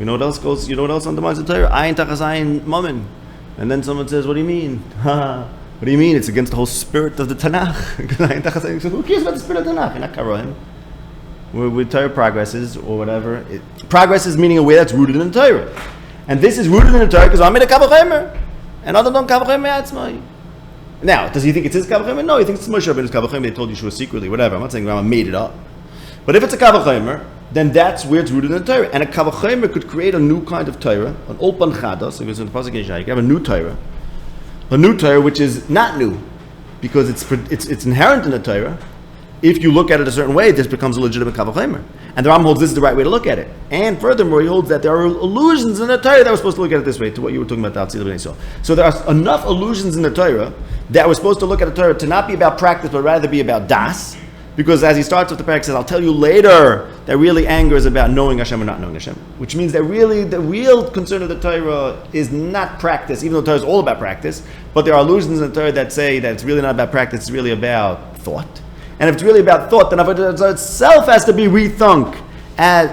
You know what else goes? You know what else undermines the Torah? Ayin tachas ayin mammon. And then someone says, what do you mean? What do you mean? It's against the whole spirit of the Tanakh. Who cares about the spirit of the Tanakh? You're not karohim. With Torah progresses, or whatever. Progress meaning a way that's rooted in the Torah. And this is rooted in the Torah because I'm in a kal v'chomer. And other don't kal v'chomer atzmai. Now, does he think it's his kal v'chomer? No, he thinks it's Moshe Rabbeinu's kal v'chomer. They told Yeshua secretly, whatever. I'm not saying Rambam made it up. But if it's a kal v'chomer, then that's where it's rooted in the Torah. And a kal v'chomer could create a new kind of Torah, an olpan chadas, so it goes in the pasuk in Yeshaya. You have a new Torah which is not new, because it's inherent in the Torah. If you look at it a certain way, this becomes a legitimate kal v'chomer. And the Rambam holds this is the right way to look at it. And furthermore, he holds that there are allusions in the Torah that we're supposed to look at it this way, to what you were talking about, the Atzil B'nai Yisrael. So there are enough allusions in the Torah that we're supposed to look at the Torah to not be about practice, but rather be about das. Because as he starts with the parak, says, I'll tell you later that really anger is about knowing Hashem or not knowing Hashem. Which means that really the real concern of the Torah is not practice, even though the Torah is all about practice, but there are allusions in the Torah that say that it's really not about practice, it's really about thought. And if it's really about thought, then Avodah Zarah itself has to be rethunk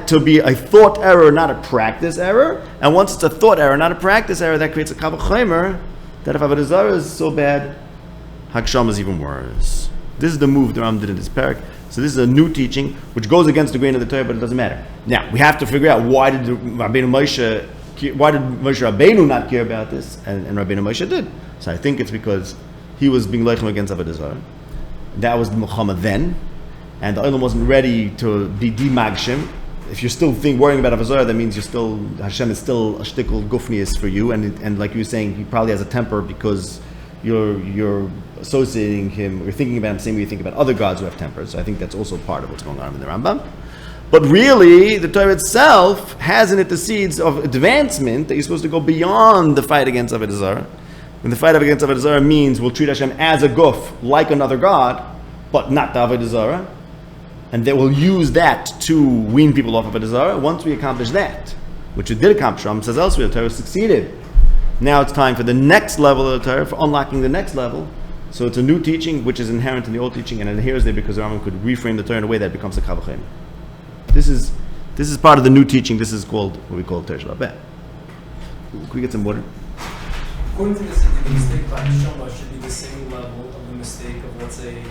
to be a thought error, not a practice error. And once it's a thought error, not a practice error, that creates a kal v'chomer, that if Avodah Zarah is so bad, Haksham is even worse. This is the move the Rambam did in this parak. So this is a new teaching, which goes against the grain of the Torah, but it doesn't matter. Now, we have to figure out why did Moshe Rabbeinu not care about this, and Rabbeinu Moshe did. So I think it's because he was being leichem against Avodah Zarah. That was the Muhammad then, and the Olam wasn't ready to be demagshim. If you're still worrying about Avodah Zarah, that means Hashem is still a shtickle gufnius for you, and like you were saying, he probably has a temper because you're associating him, you're thinking about him the same way you think about other gods who have tempers. So I think that's also part of what's going on in the Rambam. But really, the Torah itself has in it the seeds of advancement that you're supposed to go beyond the fight against Avodah Zarah. And the fight against Avodah Zarah means we'll treat Hashem as a guf, like another god, but not the Avodah Zarah. And they will use that to wean people off of Avodah Zarah. Once we accomplish that, which we did accomplish, Rambam says elsewhere, the Torah succeeded. Now it's time for the next level of the Torah, for unlocking the next level. So it's a new teaching, which is inherent in the old teaching, and it adheres there because the Rambam could reframe the Torah in a way that becomes a kal v'chomer. This is part of the new teaching. This is called what we call Torah Shel Peh. Can we get some water? According to this, the mistake by Shema should be the same level of the mistake of, let's say,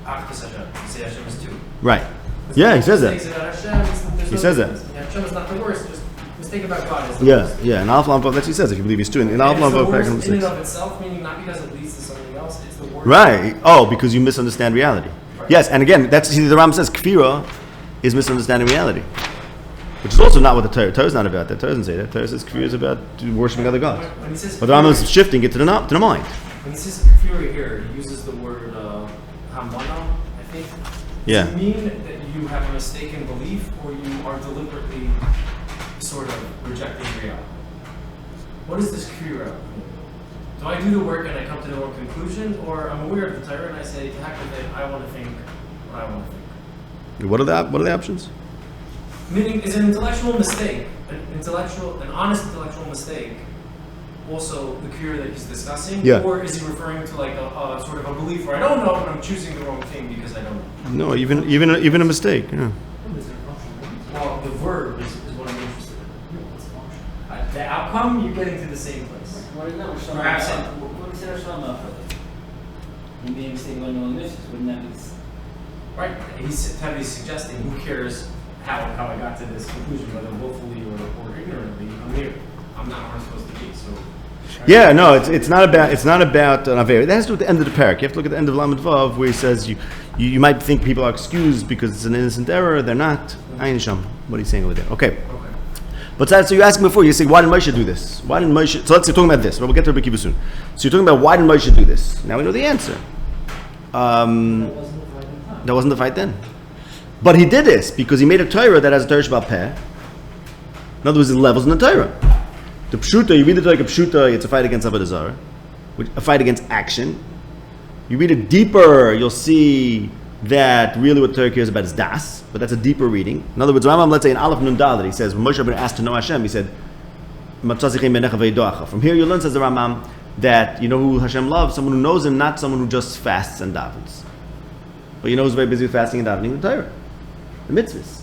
Achtus Hashem. Say Hashem is 2. Right. Yeah, he says that. He says that. Hashem is not the worst. Just mistake about God is the worst. Yeah. In Aleph Lamed Vav, that's what he says. If you believe he's 2, in Aleph Lamed Vav, paragraph 6. In and of itself, meaning not because it leads to something else. It's the worst. Right. Oh, because you misunderstand reality. Right. Yes, and again, the Rambam says kfira is misunderstanding reality. Which is also not what the Torah is not about. The Torah doesn't say that. The Torah says kfir is about worshiping other gods. When he says But the Rambam is shifting it to the mind. When he says fury here, he uses the word hamana, I think. Yeah. Does it mean that you have a mistaken belief, or you are deliberately sort of rejecting reality? What is this fury mean? Do I do the work and I come to the wrong conclusion, or I'm aware of the Torah and I say, to heck with it, I want to think what I want to think? What are the options? Meaning, is an intellectual mistake, an honest intellectual mistake, also the cure that he's discussing? Yeah. Or is he referring to like a sort of a belief where I don't know, but I'm choosing the wrong thing because I don't know? No, even a mistake. Yeah. Well, the verb is what I'm interested in. The outcome, you're getting to the same place. Perhaps What is it Shlomo? You made a mistake about knowing this, wouldn't that be? Right. He's suggesting, who cares how I got to this conclusion, whether willfully or ignorantly. I'm here. I'm not where I'm supposed to be. So. Yeah, no, it's not about an aver. That has to do with the end of the parak. You have to look at the end of Lamed Vav, where he says you might think people are excused because it's an innocent error. They're not. Ayin Sham. What are you saying over there? Okay. But so you asked me before. You say, why did Moshe do this? Why didn't Moshe? So let's say talking about this. Well, we'll get to Rabbi Akiva soon. So you're talking about why did Moshe do this? Now we know the answer. That wasn't the fight then. But he did this because he made a Torah that has a Torah Shabbat Peh. In other words, it levels in the Torah. The Pshuta, you read it like a Pshuta, it's a fight against Avodah Zarah, a fight against action. You read it deeper, you'll see that really what Torah cares about is Das, but that's a deeper reading. In other words, Rambam, let's say in Aleph Nun Dalet, he says, when Moshe Rabbeinu asked to know Hashem, he said, from here you learn, says the Rambam, that you know who Hashem loves, someone who knows him, not someone who just fasts and davens. But you know who's very busy with fasting and davening? The Torah, the mitzvahs.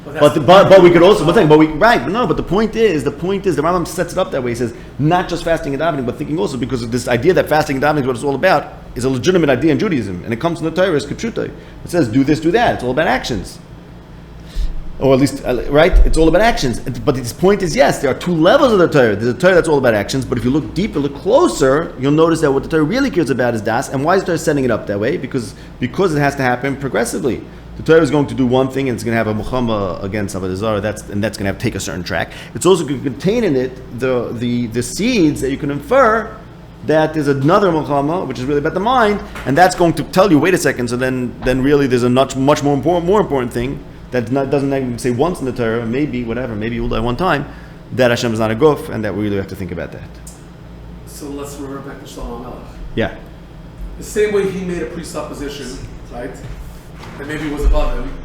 But we could also, but the point is, the Rambam sets it up that way. He says, not just fasting and davening, but thinking also, because of this idea that fasting and davening is what it's all about, is a legitimate idea in Judaism, and it comes from the Torah, it's Kipshuta. It says, do this, do that. It's all about actions. Or at least, right? It's all about actions. But his point is, yes, there are two levels of the Torah. There's a Torah that's all about actions, but if you look deeper, look closer, you'll notice that what the Torah really cares about is Das. And why is the Torah setting it up that way? Because it has to happen progressively. The Torah is going to do one thing, and it's going to have a Muhammad against Avodah Zarah, and that's going to take a certain track. It's also going to contain in it the seeds that you can infer that there's another Muhammad, which is really about the mind, and that's going to tell you, wait a second, so then really there's a much more important thing that doesn't even say once in the Torah, maybe you'll die one time, that Hashem is not a guf, and that we really have to think about that. So let's revert back to Shlomo Melech. Yeah. The same way he made a presupposition, right? That maybe was above him,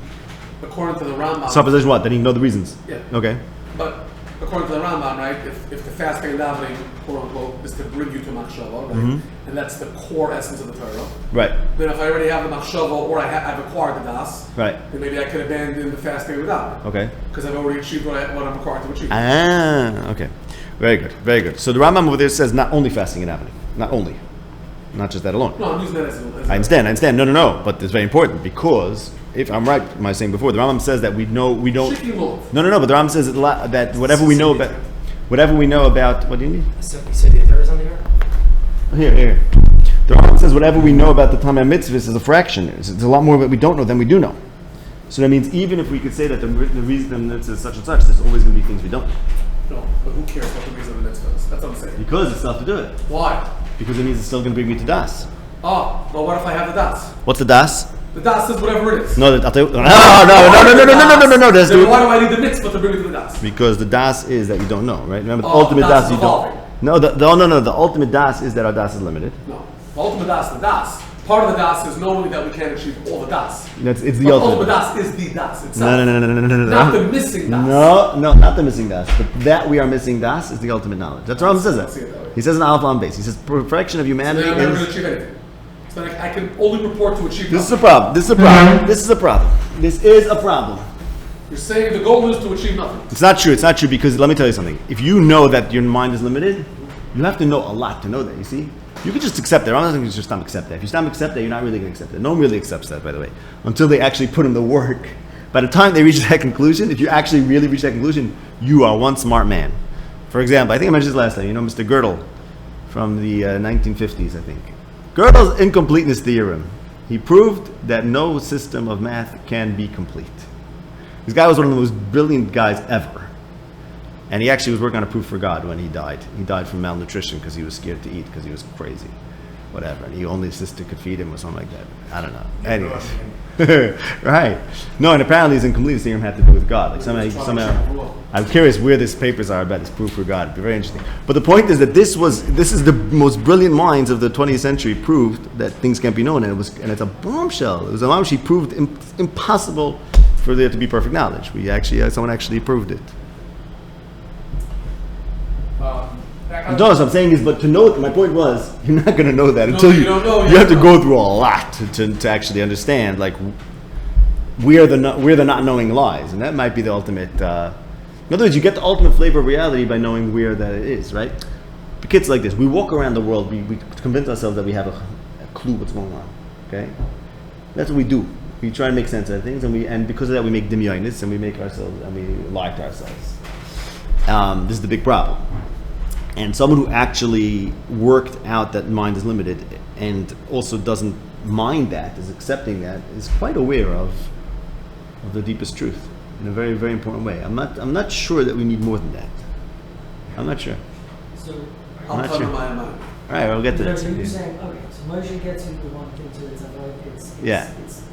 according to the Rambam. Supposition what? That he know the reasons. Yeah. Okay. But according to the Rambam, right, if the fasting and davening, quote unquote, is to bring you to machshava, right, and that's the core essence of the Torah. Right. Then if I already have the machshava, or I've acquired the das, right, then maybe I could abandon the fasting and davening. Okay. Because I've already achieved what I'm required to achieve. Okay. Very good. So the Rambam over there says not only fasting and davening, not just that alone. No, I'm using that as I understand. No. But it's very important because if I'm right, am I saying before? The Rambam says that we don't. No. But the Rambam says that whatever we know about. What do you need? So you said the Torah is on here? Here. The Rambam says whatever we know about the Tamei Mitzvahs is a fraction. It's a lot more that we don't know than we do know. So that means even if we could say that the reason is such and such, there's always going to be things we don't. No, but who cares what the reason of the mitzvah is? That's what I'm saying. Because it's tough to do it. Why? Because it means it's still going to bring me to Das. Oh, well, what if I have the das? What's the Das? The das is whatever it is. No, I'll tell you. No. Then why do I need the mitzvah to bring me to the das? Because the Das is that you don't know, right? Remember, the ultimate Das you don't. No. The ultimate Das is that our Das is limited. No, the ultimate das, the das. Part of the das is knowing that we can't achieve all the das. It's the ultimate das is the das itself. No. Not the missing das. No, not the missing Das. But that we are missing Das is the ultimate knowledge. That's what Rambam says that. He says in Aleph Lam Beis. He says perfection of humanity So then I'm never is. going to achieve anything. So like I can only report to achieve. This is nothing. a problem. This is a problem. You're saying the goal is to achieve nothing. It's not true because let me tell you something. If you know that your mind is limited, you have to know a lot to know that. You see, you can just accept that. I'm not saying you just not accept that. If you stop accept that, you're not really going to accept it. No one really accepts that, by the way, until they actually put in the work. By the time they reach that conclusion, if you actually really reach that conclusion, you are one smart man. For example, I think I mentioned this last time. You know, Mr. Gödel from the 1950s, I think. Gödel's incompleteness theorem. He proved that no system of math can be complete. This guy was one of the most brilliant guys ever. And he actually was working on a proof for God when he died. He died from malnutrition because he was scared to eat because he was crazy. Whatever. And only his sister could feed him or something like that. I don't know. Anyways. Right. No, and apparently his incompleteness theorem had to do with God. Like somehow I'm curious where these papers are about this proof for God. It'd be very interesting. But the point is that this is the most brilliant minds of the 20th century proved that things can't be known, and it's a bombshell. It was a bombshell. She proved impossible for there to be perfect knowledge. Someone actually proved it. No, so I'm saying is, but to know, my point was, you're not going to know that until you have to go through a lot to actually understand, like, where the not knowing lies, and that might be the ultimate. In other words, you get the ultimate flavor of reality by knowing where that it is, right? It's like this: we walk around the world, we convince ourselves that we have a clue what's going on. Okay, that's what we do. We try to make sense of things, and because of that, we make dimyonis, and we lie to ourselves. This is the big problem. And someone who actually worked out that mind is limited and also doesn't mind that, is accepting that, is quite aware of the deepest truth in a very, very important way. I'm not sure that we need more than that. I'm not sure. So, I'm not sure. My mind. All right, we'll get to that. So you're saying, okay, so Moshe gets you the one thing too. It's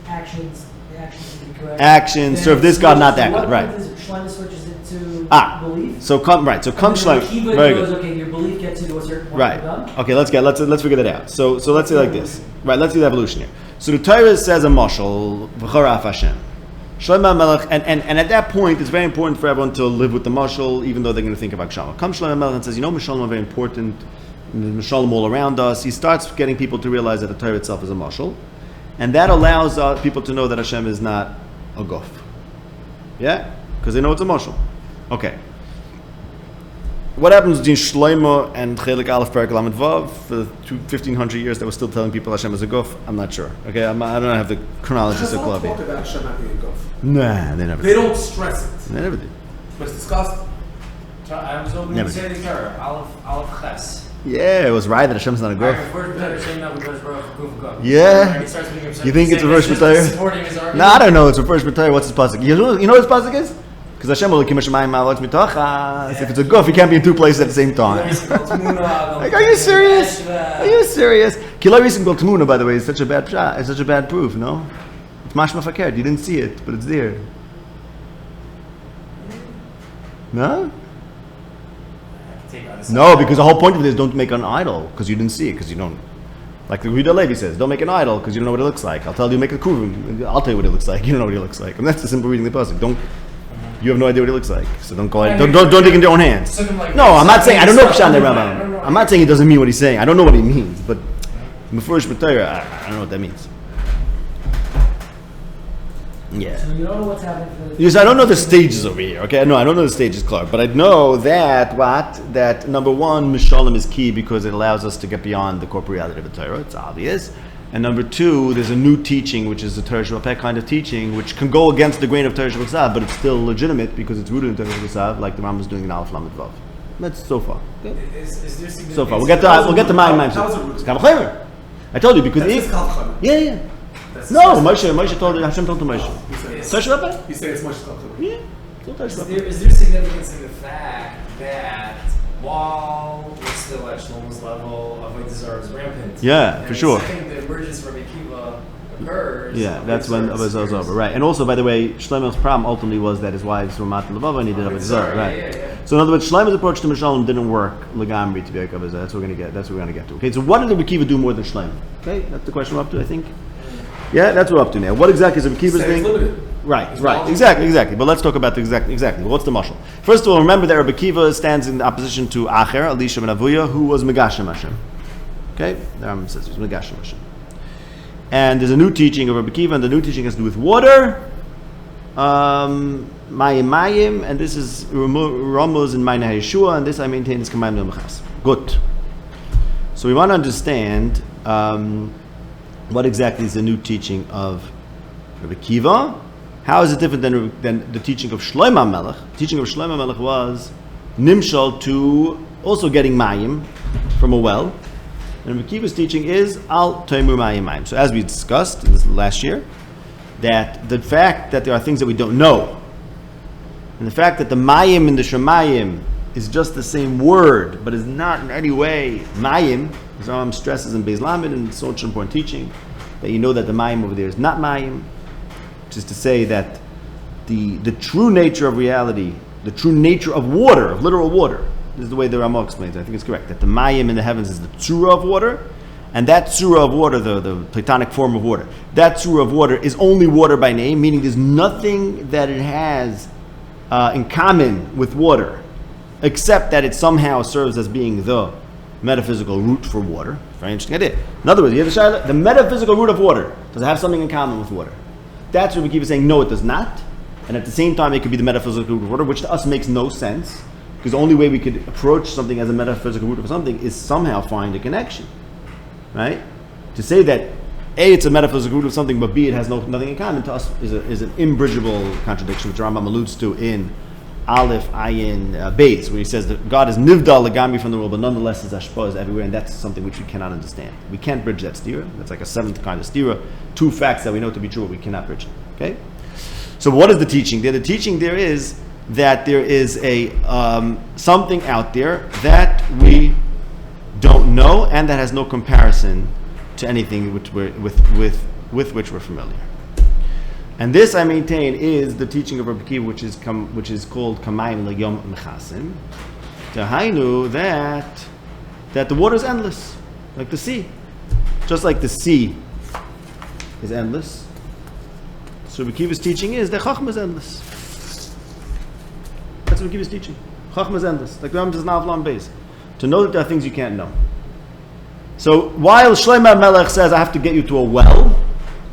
actions. The actions should be correct. Actions serve this God, not that God. Right. Shlomo switches it to belief. So come Shlomo. Akiva Very goes, good. Okay, your belief gets you to a certain point. Right. Okay, let's figure that out. So let's say like this. Right, let's do the evolution here. So the Torah says a mashal, v'choraf Hashem. Shlomo Melech, and at that point, it's very important for everyone to live with the mashal, even though they're going to think about Shama. Comes Shlomo Melech and says, Mashalim are very important. Mashalim all around us. He starts getting people to realize that the Torah itself is a mashal, and that allows people to know that Hashem is not a guf. Yeah, because they know it's a mashal. Okay. What happens between Shlomo and Chelik Aleph Perek Lamed Vav for 1,500 years that was still telling people Hashem is a guf? I'm not sure. Okay, I don't have the chronology so clear. They don't talk about Hashem not being a guf. Nah, they never They don't stress it. They never did. But it's discussed. I was hoping to say the Torah, Aleph Ches. Yeah, it was right that Hashem's not a guf. Yeah. Yeah? You think it's a verse B'Torah? No, I don't know. It's a verse B'Torah. What's his pasuk? You know what his pasuk is? Because Hashem will Kim Hashemayim Ma'alot Mitochas. If it's a guf, you can't be in two places at the same time. Like, are you serious? Are you serious? Kiloi Risim Kol Tmuna, by the way, is such a bad proof, no? It's mashma fakert. You didn't see it, but it's there. No? No, because the whole point of it is don't make an idol because you didn't see it, because you don't. Like the Rida Levi says, don't make an idol because you don't know what it looks like. I'll tell you, make a kuvim. I'll tell you what it looks like. You don't know what it looks like, and that's the simple reading of the pasuk. You have no idea what it looks like, so don't go ahead. Don't dig into your own hands. No, I'm not saying I don't know Pshat the Rambam. I'm not saying he doesn't mean what he's saying. I don't know what he means, but Mefurish B'Torah, I don't know what that means. Yeah. So you don't know what's happening. Yes, I don't know the stages over here. Okay, no, I don't know the stages, Clark, but I know that that number one, Mishalim is key because it allows us to get beyond the corporeality of the Torah. It's obvious. And number two, there's a new teaching, which is the Torah Shabbat kind of teaching, which can go against the grain of Torah Shabbat, but it's still legitimate because it's rooted in Torah Shabbat, like the Rambam is doing in Aleph Lamed Vav. That's so far. Okay? Is there so far, we'll get to my It's Kavachemer. I told you because yeah. No, Moshe told Hashem told to Moshe. Torah Shabbat. You say it's Moshe's Kavachemer. Yeah. Is there significance in the fact that while we're still at Shlomo's level, Avodah Zarah is rampant? Yeah, for sure. The second the emergence of Rabbi Akiva occurs, yeah, that's when Avodah Zarah is over, right? And also, by the way, Shlomo's problem ultimately was that his wives were Matan Levava and he did Avodah Zarah, right? Yeah. So in other words, Shlomo's approach to Mishalim didn't work legamri to be like Avodah Zarah. That's what we're going to get to. Okay, so what did Rabbi Akiva do more than Shlomo? Okay, that's the question we're up to, I think. Yeah, that's what we're up to now. What exactly is Rabbi Akiva's thing? Right, exactly. But let's talk about the exactly. What's the mashal? First of all, remember that Rabbi Akiva stands in opposition to Acher, Elisha ben Avuya, who was Megashem Hashem. Okay, the Rambam says he was Megashem Hashem. And there's a new teaching of Rabbi Akiva, and the new teaching has to do with water, Mayim, and this is Ramos in Mayna Yeshua, and this I maintain is Kamayim Mechas. Good. So we want to understand what exactly is the new teaching of Rabbi Akiva. How is it different than the teaching of Shlomo Melech? The teaching of Shlomo Melech was nimshal to also getting mayim from a well. And Rabbi Akiva's teaching is al toimu mayim. So as we discussed this last year, that the fact that there are things that we don't know And the fact that the mayim in the shemayim is just the same word, but is not in any way mayim, as Rambam stresses in Beis Lamed, and it's such an important teaching, that you know that the mayim over there is not mayim, which is to say that the true nature of reality, the true nature of water, of literal water, this is the way the Rambam explains it. I think it's correct, that the mayim in the heavens is the tzura of water, and that tzura of water, the Platonic form of water, that tzura of water is only water by name, meaning there's nothing that it has in common with water, except that it somehow serves as being the metaphysical root for water. Very interesting idea. In other words, you have the metaphysical root of water. Does it have something in common with water? That's what we keep saying, no, it does not. And at the same time, it could be the metaphysical root of water, which to us makes no sense, because the only way we could approach something as a metaphysical root of something is somehow find a connection. Right? To say that A, it's a metaphysical root of something, but B, it has nothing in common, to us is an imbridgeable contradiction, which Rambam alludes to in Aleph Ayin Beis, where he says that God is nivdal legami from the world, but nonetheless his ashpah is everywhere, and that's something which we cannot understand. We can't bridge that stira. That's like a seventh kind of stira. Two facts that we know to be true, but we cannot bridge it. Okay? So what is the teaching there? The teaching there is that there is a something out there that we don't know, and that has no comparison to anything with which we're familiar. And this, I maintain, is the teaching of Rabbi Akiva, which is called kamayim leyom mechasim. Tahainu that the water is endless, like the sea, just like the sea is endless. So Rabbi Akiva's teaching is that Chachma is endless. That's what Rabbi Akiva's teaching. Chachma is endless, like the Rambam does now Avlam Beis. To know that there are things you can't know. So while Shlomo Melech says, I have to get you to a well,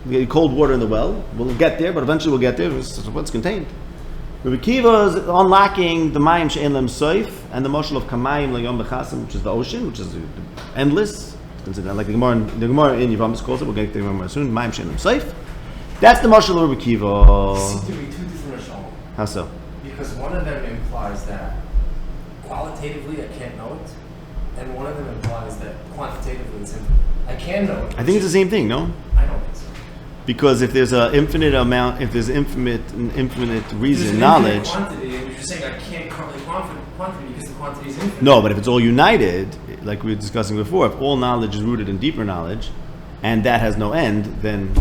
get you cold water in the well, we'll get there, but eventually we'll get there. It's what's contained. Rabbi Akiva is unlocking the Mayim She'en Lem Soif and the Moshel of Kamayim L'Yom Bechasim, which is the ocean, which is endless. It's like the Gemara in Yevamos calls it. We'll get to the Gemara soon. Mayim She'en Lem Soif. That's the Moshel of Rabbi Akiva. It seems to be two different Rishonim. How so? Because one of them implies that qualitatively I can't know it, and one of them implies that quantitatively it's infinite. I can know it. I think it's the same thing, no? I don't think so. Because if there's an infinite amount, if there's infinite reason, knowledge. Quantity, and you're saying I can't currently quantity because the quantity is infinite. No, but if it's all united, like we were discussing before, if all knowledge is rooted in deeper knowledge, and that has no end, then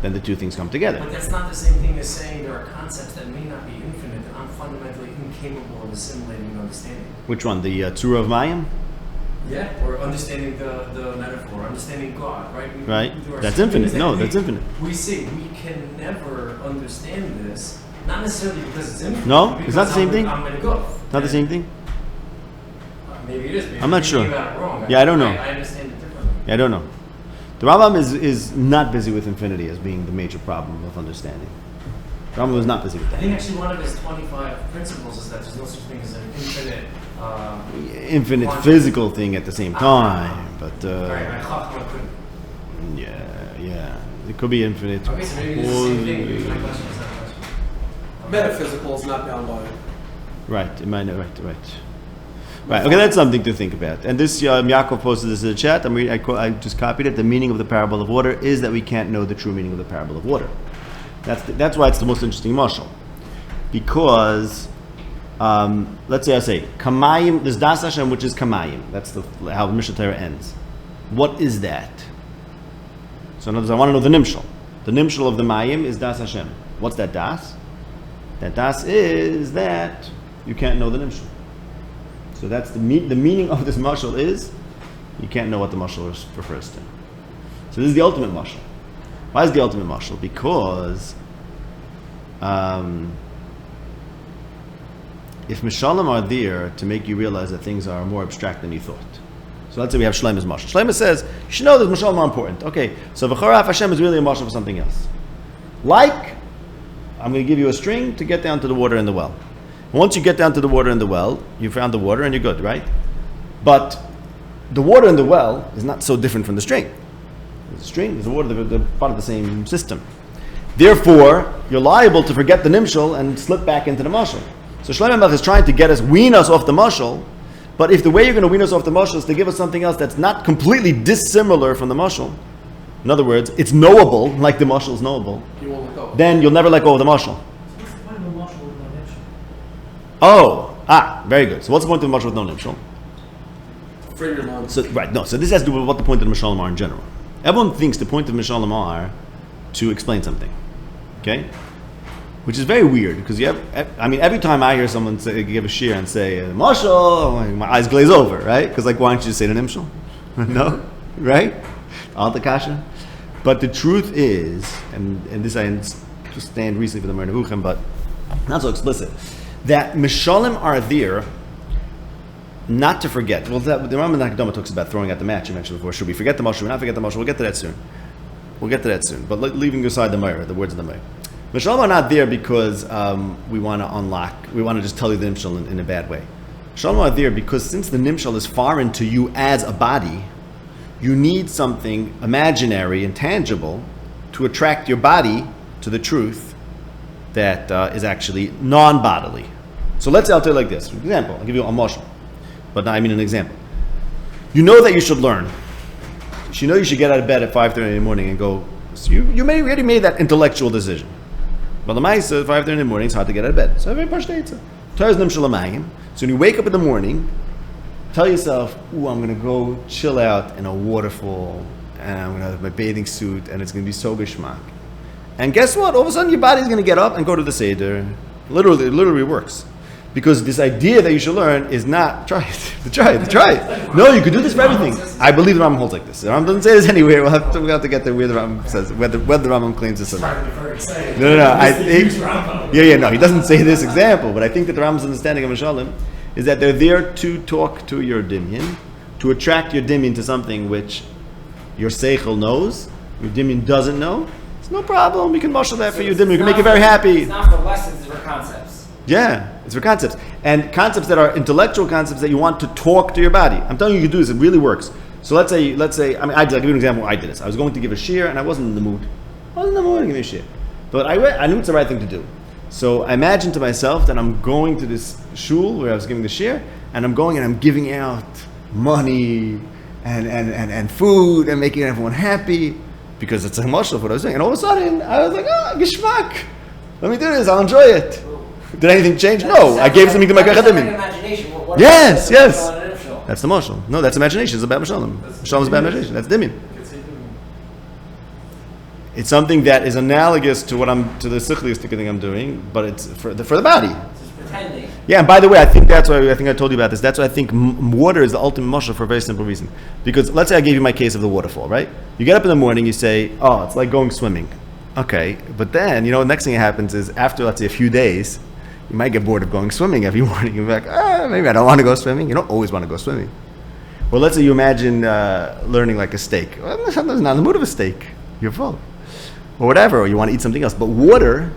the two things come together. But that's not the same thing as saying there are concepts that may not be infinite and I'm fundamentally incapable of assimilating and understanding. Which one? The Tzura of Mayim? Yeah, or understanding the metaphor, understanding God, right? Right. That's infinite. No, that's infinite. We say we can never understand this, not necessarily because it's infinite. No? It's not the same thing? I'm going to go. Not the same thing? Maybe it is. Maybe I'm not sure. About it wrong. Yeah, I don't know. I understand it differently. Yeah, I don't know. The Rambam is not busy with infinity as being the major problem of understanding. The Rambam is not busy with that. I think actually one of his 25 principles is that there's no such thing as an infinite quantity. Physical thing at the same time, but yeah, it could be infinite. Okay, so maybe it's the same thing. Maybe my question is not a question. Metaphysical is not bound by it. Right, it might right. Okay, that's something to think about. And this Yaakov posted this in the chat. I just copied it. The meaning of the parable of water is that we can't know the true meaning of the parable of water. That's why it's the most interesting mashal, because let's say I say kamayim. There's das Hashem, which is kamayim. That's how the Mishnah Torah ends. What is that? So in other words, I want to know the nimshal. The nimshal of the mayim is das Hashem. What's that das? That das is that you can't know the nimshal. So that's the meaning of this mashal is you can't know what the mashal refers to. So this is the ultimate mashal. Why is the ultimate mashal? Because if mishalim are there to make you realize that things are more abstract than you thought. So let's say we have Shleima's mashal. Shleima says you should know that mishalim are important. Okay, so v'choraf Hashem is really a mashal for something else. Like I'm going to give you a string to get down to the water in the well. Once you get down to the water in the well, you found the water and you're good, right? But the water in the well is not so different from the string. The string is the water, they're part of the same system. Therefore, you're liable to forget the nimshal and slip back into the mashal. So Shlomo Melech is trying to wean us off the mashal, but if the way you're going to wean us off the mashal is to give us something else that's not completely dissimilar from the mashal, in other words, it's knowable, like the mashal is knowable, You won't let go. then you'll never let go of the mashal. What's the point of a mashal with no nimshal? Very good. So what's the point of the mashal with no nimshal? Frame your mind. So this has to do with what the point of the mashalim are in general. Everyone thinks the point of the mashalim are to explain something, okay? Which is very weird because every time I hear someone give a shir and say mashal, my eyes glaze over, right? Because why don't you just say the nimshal? No, right? All the kasha. But the truth is, and this I understand recently for the Meir Nevuchim, but not so explicit, that mashalim are there not to forget. Well, the Rambam in Hakdama talks about throwing out the match you mentioned before. Should we forget the mashal? Should we not forget the mashal? We'll get to that soon. But leaving aside the Meir, the words of the Meir. Mashalim are not there because we want to unlock, we want to just tell you the nimshal in a bad way. Mashalim are there because since the nimshal is foreign to you as a body, you need something imaginary and tangible to attract your body to the truth that is actually non-bodily. So let's say I'll tell you like this. For example, I'll give you a mashal, but now I mean an example. You know that you should learn. You know you should get out of bed at 5:30 in the morning and go. So you already made that intellectual decision. But the Ma'isa, 5:30 in the morning, it's hard to get out of bed. So every pashtei. Torah's nimshal amayim. So when you wake up in the morning, tell yourself, "Ooh, I'm going to go chill out in a waterfall, and I'm going to have my bathing suit, and it's going to be so geschmack." And guess what? All of a sudden, your body's going to get up and go to the seder. Literally works. Because this idea that you should learn is not, try it. No, you could do this for everything. I believe the Rambam holds like this. The Rambam doesn't say this anywhere. We'll have to get there where the Rambam says, whether the Rambam claims this or not. No. I think, no, he doesn't say this example, but I think that the Rambam's understanding of Mashalim is that they're there to talk to your dimyan, to attract your dimyan to something which your seichel knows, your dimyan doesn't know. It's no problem. We can mashal that for your dimyan. We can make you very happy. It's not for lessons, it's for concepts. Yeah, it's for concepts. And concepts that are intellectual concepts that you want to talk to your body. I'm telling you, you can do this. It really works. So let's say, I'll give you an example. I did this. I was going to give a shir, and I wasn't in the mood. I wasn't in the mood to give a shir. But I knew it's the right thing to do. So I imagined to myself that I'm going to this shul where I was giving the shir, and I'm going and I'm giving out money and food and making everyone happy because it's a mashal of what I was doing. And all of a sudden, I was like, geschmack. Let me do this. I'll enjoy it. Did anything change? No. I gave something to my kachadimim. Yes. That's the mashal. No, that's imagination. It's about mashalim. Mashalim is about imagination. That's dimim. It's something that is analogous to the sichliistic thing I'm doing, but it's for the body. It's just pretending. Yeah, and by the way, I think I told you about this. That's why I think water is the ultimate mashal for a very simple reason. Because let's say I gave you my case of the waterfall, right? You get up in the morning, you say, "Oh, it's like going swimming." Okay, but then the next thing that happens is after let's say a few days, you might get bored of going swimming every morning. You're like, maybe I don't want to go swimming. You don't always want to go swimming. Well, let's say you imagine learning like a steak. Well, sometimes not in the mood of a steak. You're full. Or whatever, or you want to eat something else. But water,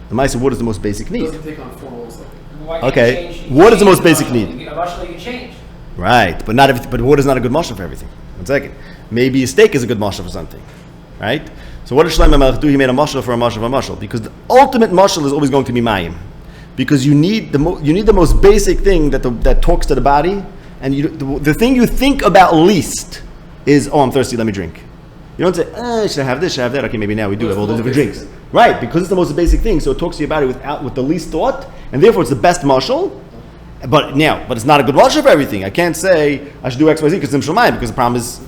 the mice of water is the most basic need. It doesn't take on four roles. Okay, water is the most basic need. A mashal you can change. Right, but not everything. But water is not a good mashal for everything. 1 second. Maybe a steak is a good mashal for something. Right? So what did Shlomo Melech do? He made a mashal for a mashal for a mashal. Because the ultimate mashal is always going to be mayim. Because you need the most basic thing that talks to the body, and the thing you think about least is, I'm thirsty, let me drink. You don't say, should I have this, should I have that? Okay, maybe now we do have all the different drinks. Right, because it's the most basic thing, so it talks to your body with the least thought, and therefore it's the best mashal. But it's not a good mashal for everything. I can't say I should do X, Y, Z because it's nimshal mayim, because the problem is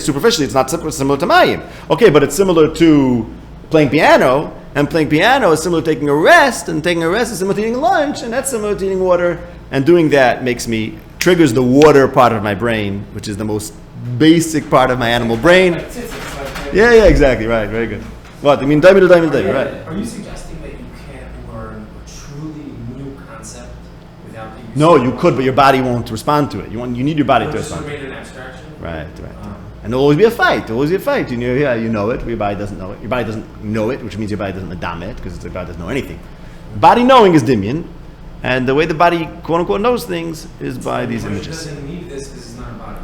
superficially it's not similar to mayim. Okay, but it's similar to playing piano. And playing piano is similar to taking a rest, and taking a rest is similar to eating lunch, and that's similar to eating water. And doing that triggers the water part of my brain, which is the most basic part of my animal brain. Yeah, exactly, right, very good. What, I mean, diamond, right. Are you suggesting that you can't learn a truly new concept without being... No, you could, but your body won't respond to it. You need your body to respond. Just remain an abstraction? Right. And there'll always be a fight. You know it, but your body doesn't know it. Your body doesn't know it, which means your body doesn't madam it, because your body doesn't know anything. Body knowing is dimyan, and the way the body, quote unquote, knows things is by these images. Moshe doesn't need this because he's not a body.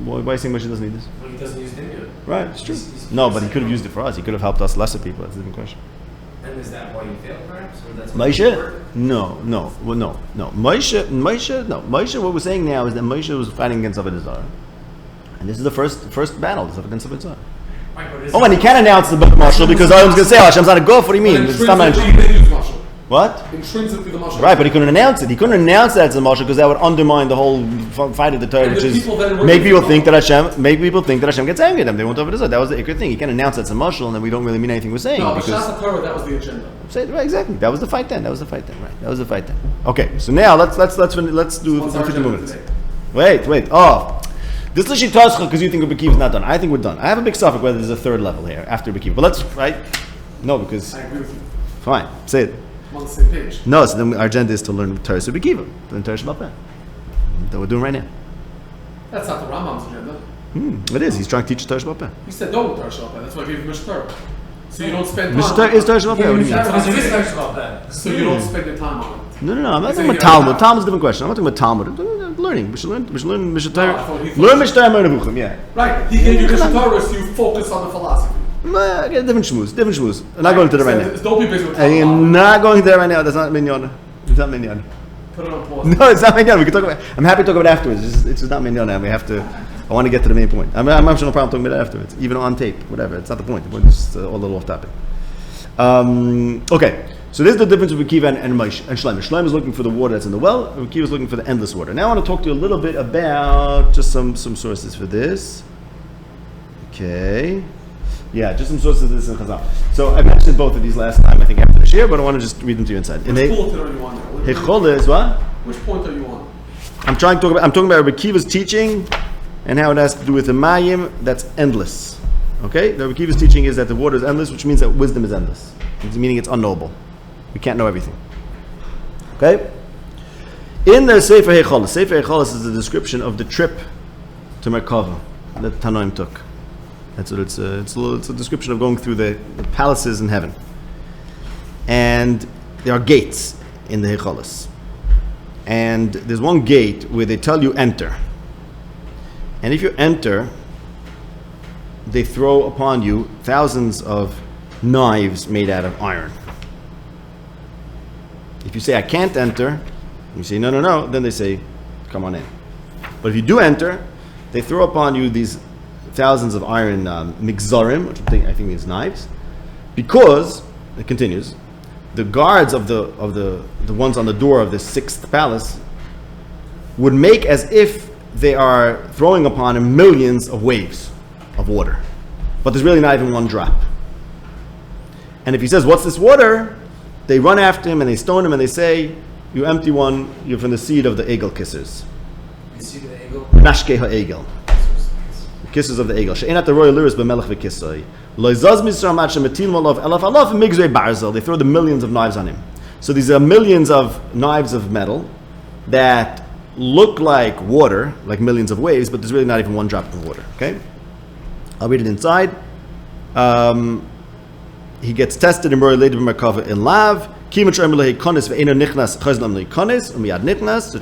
Why are you saying Moshe doesn't need this? Well, he doesn't use dimyan. Right, it's true. No, but he could have used it for us. He could have helped us lesser people. That's a different question. And is that why you failed, perhaps? Or that's Moshe? No. Moshe, what we're saying now is that Moshe was fighting against Avodah Zarah. And this is the first battle. This is against Avodah Zarah. Right, and he can't announce the book of Mashal because everyone's going to say, Hashem's not a goof. What do you mean? What? Intrinsically, the Moshe. Right, but he couldn't announce it. He couldn't announce that to Moshe because that would undermine the whole fight of the Torah, And which the is people then make people think that Hashem gets angry at them. They won't over this. That was the ikr thing. You can't announce that to Moshe, and then we don't really mean anything we're saying. No, but because Shas Torah, that was the agenda. right, exactly. That was the fight then. Right. That was the fight then. Okay, so now let's do What's our 50 agenda minutes. today? Wait. Oh. This is Shittascha because you think Rabbi Akiva is not done. I think we're done. I have a big suffix whether there's a third level here after Rabbi Akiva. But let's, right? No, because, I agree with you. fine, say it. I'm on the same page. No, so then our agenda is to learn Torah Rabbi Akiva. Learn Torah Shabbat Peh. That we're doing right now. That's not the Rambam's agenda. It is. He's trying to teach Torah Shabbat Peh. He said don't Torah Shabbat. That's why I gave you Mishnah Torah. So you don't spend Mishnah time. is Torah Shabbat Peh. What do you mean? That's what I'm Because it is saying. nice about that. So you don't spend your time on it. No. I'm not He's talking about saying Talmud. you're- Talmud's a different question. I'm not talking about Talmud. I'm talking about learning. We should learn Mishnah No, I Torah. thought he thought- Learn Mishnah Torah and Nevuchim, yeah. Right. He gave you Mishnah Torah, so you focus on the philosophy. Different shmooze. I'm not going to that right now. Don't be busy with I am Talmud. not going to that right now. That's not minyan. It's not minyan. Put it on pause. No, it's not minyan. We can talk about. I'm happy to talk about it afterwards. It's just not minyan now. We have to. I want to get to the main point. I'm sure no problem talking about it afterwards, even on tape, whatever. It's not the point. The point is just all a little off topic. Okay, so this is the difference between Akiva and Moshe and Shlomo. Shlomo is looking for the water that's in the well. And Akiva is looking for the endless water. Now I want to talk to you a little bit about just some sources for this. Okay. Yeah, just some sources of this in Chazal. So I mentioned both of these last time, I think after the share, but I want to just read them to you inside. Which bulletin are you on now? Hechol is what? Which point are you on? I'm talking about Rabbi Akiva's teaching and how it has to do with the mayim that's endless. Okay? Rabbi Akiva's teaching is that the water is endless, which means that wisdom is endless. Meaning it's unknowable. We can't know everything. Okay? In the Sefer Hecholos is a description of the trip to Merkava that Tanoim took. That's what it's a description of going through the palaces in heaven. And there are gates in the Hecholos. And there's one gate where they tell you enter. And if you enter, they throw upon you thousands of knives made out of iron. If you say, I can't enter, you say, no, then they say, come on in. But if you do enter, they throw upon you these thousands of iron migzarim, which I think means knives, because, it continues, the guards of the ones on the door of the sixth palace would make as if they are throwing upon him millions of waves of water. But there's really not even one drop. And if he says, what's this water? They run after him and they stone him and they say, you empty one, you're from the seed of the egel kissers. You see the ego? Nashke ha'egel. The kisses of the egel. She'enat the royal liris b'melech v'kissoi. Lo izaz misram ad shemetil molav elaf alaf migzrei barzel. They throw the millions of knives on him. So these are millions of knives of metal that look like water, like millions of waves, but there's really not even one drop of water. Okay? I'll read it inside. He gets tested in Royal Lady Merkava in Lav. Kimuch Emile Konis ve'eno nichnas chazlam le Konis umiyad nichnas.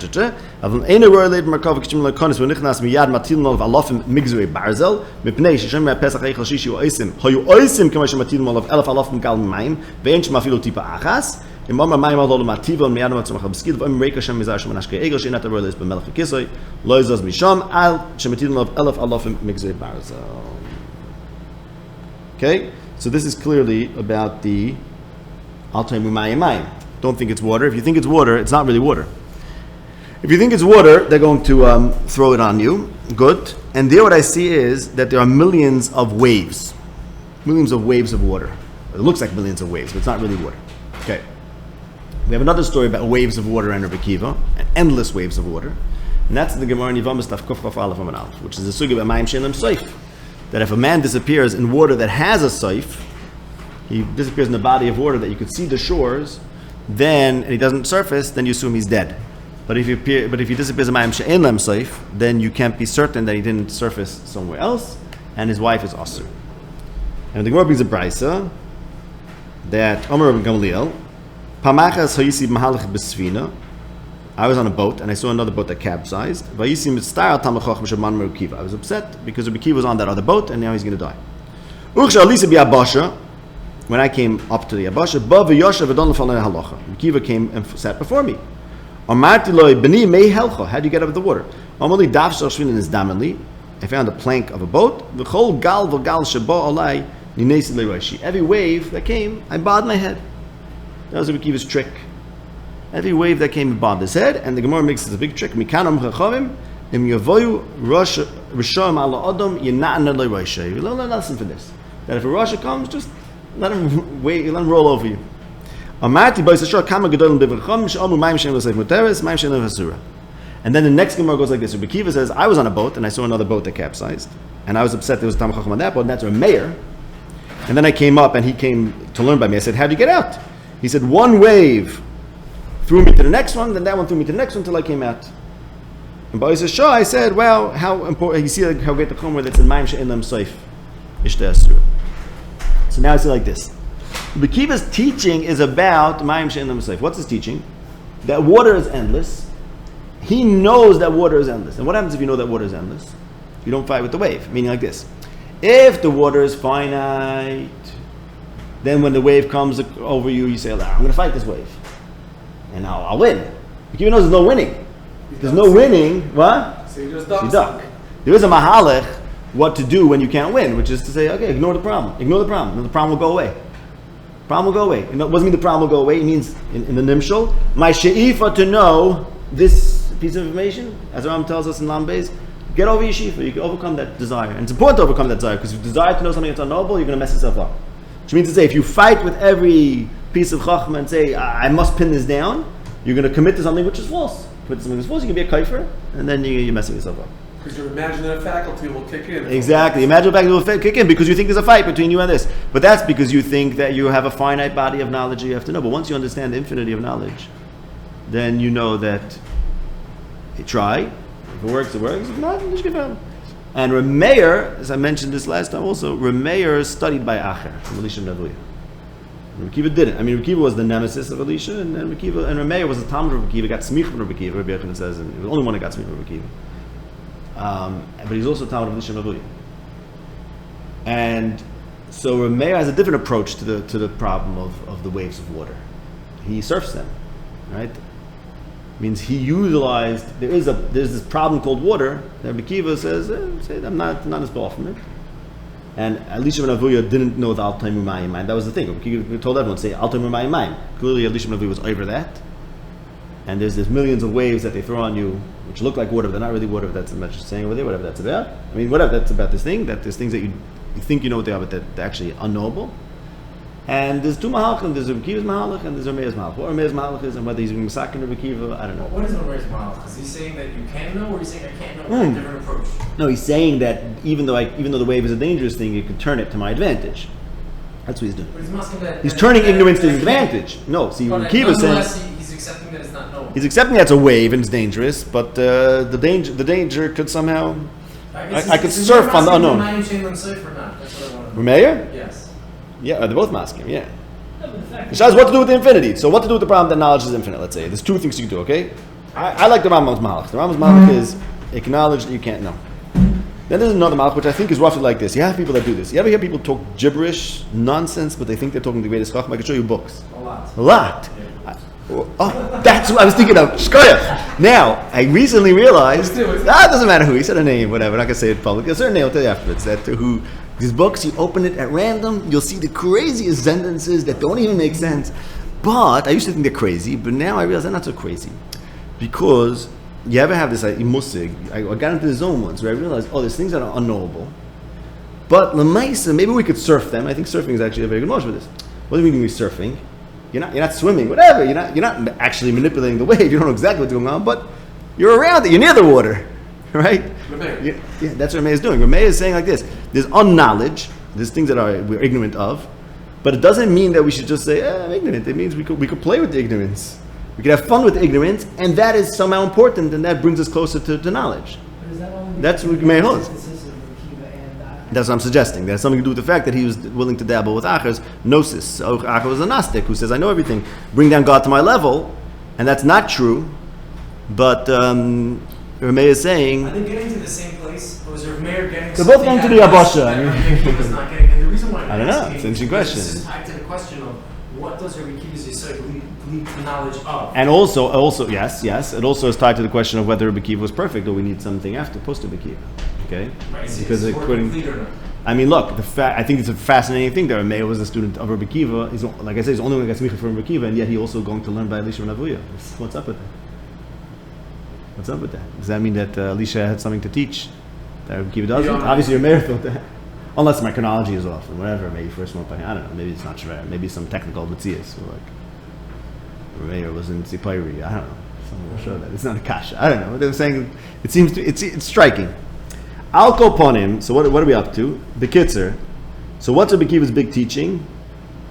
Avon eno Royal Lady Merkava kishim le Konis ve'nichnas miyad matil nol alofim migzrei barzel. Mipnei sheshem pesach eichel shishi oisim. Hayu oisim kama shematil nol elaf alofim gal mayim ve'en shemafilu tipa achas. Im Omer mayim alol mativa miyad matzum chabskid ve'em reika shem mizar shem anashke egel she'enat Royal Lady b'melech v'kisoy lo izaz misham al shematil nol elaf alofim migzrei barzel. Okay. So this is clearly about the Altaim Umayim. Don't think it's water. If you think it's water, it's not really water. If you think it's water, they're going to throw it on you. Good. And there what I see is that there are millions of waves. Millions of waves of water. It looks like millions of waves, but it's not really water. Okay. We have another story about waves of water and Rabbi Akiva, and endless waves of water. And that's the Gemara in Yevamos Taf Kuf Chaf Aleph Amud Aleph, which is the sugi about Mayim She'en Lehem Soif. That if a man disappears in water that has a soif, he disappears in a body of water that you could see the shores, then, and he doesn't surface, then you assume he's dead. But if he disappears in Mayim She'en Lehem Soif, then you can't be certain that he didn't surface somewhere else, and his wife is Asur. And the Gemara brings a brisa that Omer Rabbi Gamliel, Pamachas Hayisi Mahalach B'Sfina. I was on a boat and I saw another boat that capsized. I was upset because Rabbi Akiva was on that other boat and now he's going to die. When I came up to the Yabasha, Rabbi Akiva came and sat before me. How do you get out of the water? I found a plank of a boat. Every wave that came, I bowed my head. That was Rabbi Akiva's trick. Every wave that came bobbed his head, and the Gemara makes it a big trick. Mikanam chachamim im yavoyu risham ala adam yinatan lo roisha. You learn a lesson for this. That if a Rasha comes, just let him wait, let him roll over you. Amarti b'yis hashor kama gedolim b'vracham she'amu ma'im she'en l'seif muteres ma'im she'en l'hasura. And then the next Gemara goes like this. Rabbi Akiva says, I was on a boat and I saw another boat that capsized, and I was upset there was a Talmid Chacham on that boat, and that's Rabbi Meir. And then I came up and he came to learn by me. I said, how'd you get out? He said, one wave threw me to the next one, then that one threw me to the next one until I came out. And b'yis hashor, I said, well, how important, you see like how great the Chomer that's in ma'im she'en l'seif ishte. So now it's like this. Rabbi Akiva's teaching is about Mayim She'en Lahem Seif. What's his teaching? That water is endless. He knows that water is endless. And what happens if you know that water is endless? You don't fight with the wave. Meaning like this. If the water is finite, then when the wave comes over you, you say, I'm going to fight this wave. And I'll win. Rabbi Akiva knows there's no winning. There's no winning. What? So you just duck. There is a mahalech what to do when you can't win, which is to say, okay, ignore the problem, and the problem will go away. The problem will go away. It doesn't mean the problem will go away. It means, in the nimshal, my she'ifa to know this piece of information, as Rambam tells us in Lambez, get over your she'ifa. You can overcome that desire. And it's important to overcome that desire, because if you desire to know something that's unknowable, you're going to mess yourself up. Which means to say, if you fight with every piece of chachma and say, I must pin this down, you're going to commit to something which is false. Commit to something that's false, you can be a kaifer, and then you're messing yourself up. Because your imaginative faculty will kick in. Exactly. Imaginative faculty will kick in because you think there's a fight between you and this. But that's because you think that you have a finite body of knowledge you have to know. But once you understand the infinity of knowledge, then you know that you try. If it works, it works. If not, just give up. And Rabbi Meir, as I mentioned this last time also, Rabbi Meir studied by Acher, from Elisha ben Avuya. Rabbi Akiva didn't. I mean, Rabbi Akiva was the nemesis of Elisha, and Rabbi Meir was the Talmud of Rabbi Akiva, got smicha from Rabbi Akiva. Rabbi Akiva says, and he was the only one that got smicha from Rabbi Akiva. But he's also Talmud of Elisha ben Avuya. And so Rabbi Meir has a different approach to the problem of the waves of water. He surfs them, right? Means he utilized. There's this problem called water. That Rabbi Akiva says, I'm not as far from it. And Elisha ben Avuya didn't know the Al Taimu Mayim. That was the thing. Rabbi Akiva told everyone, say Al Taimu Mayim. Clearly, Elisha ben Avuya was over that. And there's millions of waves that they throw on you, which look like water, but they're not really water. But that's the message saying over there. Whatever that's about. I mean, whatever that's about this thing. That there's things that you think you know what they are, but they're actually unknowable. And there's two mahalachim. There's Rabbi Akiva's mahalach and there's Rabbi Meir's mahalach. What Rabbi Meir's mahalach is and whether he's being masakin Rabbi Akiva, I don't know. What is Rabbi Meir's mahalach? Is he saying that you can know, or is he saying I can't know? It's a different approach. No, he's saying that even though the wave is a dangerous thing, you can turn it to my advantage. That's what he's doing. But He's turning ignorance to his advantage. No, see, Rabbi Akiva saying he's accepting that it's not known. he's accepting that's a wave and it's dangerous, but the danger could somehow. I could surf on the unknown. Rabbi Meir? Yes. Yeah, they're both masking. Yeah. It says what to do with the infinity. So what to do with the problem that knowledge is infinite, let's say. There's two things you can do, okay? I like the Rambam's Malach. The Rambam's Malach is acknowledge that you can't know. Then there's another Malach, which I think is roughly like this. You have people that do this. You ever hear people talk gibberish, nonsense, but they think they're talking the greatest Chacham? I can show you books. A lot. That's what I was thinking of. Shkoyach. Now, I recently realized, it doesn't matter who, he said a name, whatever, I'm not going to say it publicly. A certain name, I'll tell you afterwards, these books, you open it at random, you'll see the craziest sentences that don't even make sense. But, I used to think they're crazy, but now I realize they're not so crazy. Because, you ever have this musig, I got into the zone once, where I realized, there's things that are unknowable. But, l'maisa, maybe we could surf them. I think surfing is actually a very good motion for this. What do you mean you're surfing? You're not swimming, whatever. You're not actually manipulating the wave. You don't know exactly what's going on, but you're around it. You're near the water, right? Yeah, that's what Rabbi Meir is doing. Rabbi Meir is saying like this: there's unknowledge. There's things that we're ignorant of, but it doesn't mean that we should just say, "I'm ignorant." It means we could play with the ignorance. We could have fun with the ignorance, and that is somehow important, and that brings us closer to knowledge. That's what Rabbi Meir holds. That's what I'm suggesting. That has something to do with the fact that he was willing to dabble with Acher's gnosis. Acher was a Gnostic who says, I know everything. Bring down God to my level. And that's not true. But Rabbi Meir is saying... Are they getting to the same place? Or is Rabbi Meir getting they're both going to the Abasha. And the reason why I don't know. It's an interesting question. This is tied to the question of what does Rabbi Akiva's Yisod lead to knowledge of? And also, yes. It also is tied to the question of whether Rabbi Akiva was perfect or we need something after, post Rabbi Akiva. Okay? Right, because according, I mean, look, I think it's a fascinating thing that Rabbi Meir was a student of Rabbi Akiva. He's, like I said, he's the only one who got smicha from Rabbi Akiva, and yet he's also going to learn by Elisha and Avuya. What's up with that? What's up with that? Does that mean that Elisha had something to teach that Rabbi Akiva doesn't? Obviously, Rabbi Meir thought that. Unless my chronology is off, or whatever, maybe first one, I don't know, maybe it's not Shver, maybe some technical Metzias, or like, Rabbi Meir was in Tzipayri, I don't know. Someone will show that. It's not a kasha. I don't know. They were saying, it's striking. Al Koponim, so what are we up to? The Kitzer. So what's Rabbi Akiva's big teaching?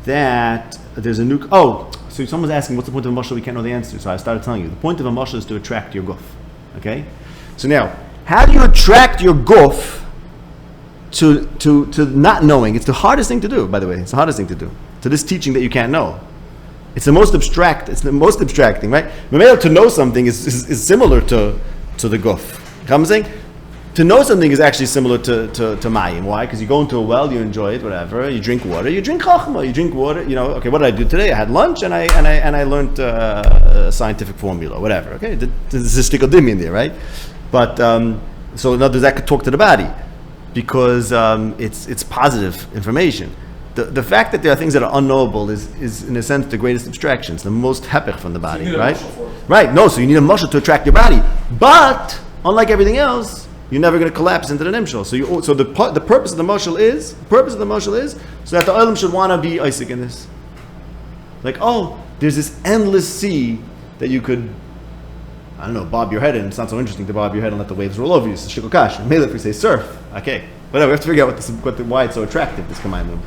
That there's a new, so someone's asking, what's the point of a mashal? We can't know the answer. So I started telling you. The point of a mashal is to attract your guf. Okay? So now, how do you attract your guf to not knowing? It's the hardest thing to do, by the way. It's the hardest thing to do. To this teaching that you can't know. It's the most abstract thing, right? To know something is similar to the guf. You know what I'm saying? To know something is actually similar to mayim. Why? Because you go into a well, you enjoy it, whatever. You drink water. You drink chachma. You drink water. You know. Okay, what did I do today? I had lunch and I learned a scientific formula, whatever. Okay, there's a stickle dim in there, right? But so in other words, that could talk to the body because it's positive information. The fact that there are things that are unknowable is in a sense the greatest abstraction. It's the most hepech from the body, so right? Right. No, so you need a muscle to attract your body, but unlike everything else, you're never going to collapse into the nimshal. So the purpose of the mashal is so that the olam should want to be Isaac in this. Like, there's this endless sea that you could, I don't know, bob your head in. It's not so interesting to bob your head and let the waves roll over you. It's a shikokash. Maybe if we say surf, okay, whatever. We have to figure out why it's so attractive. This command.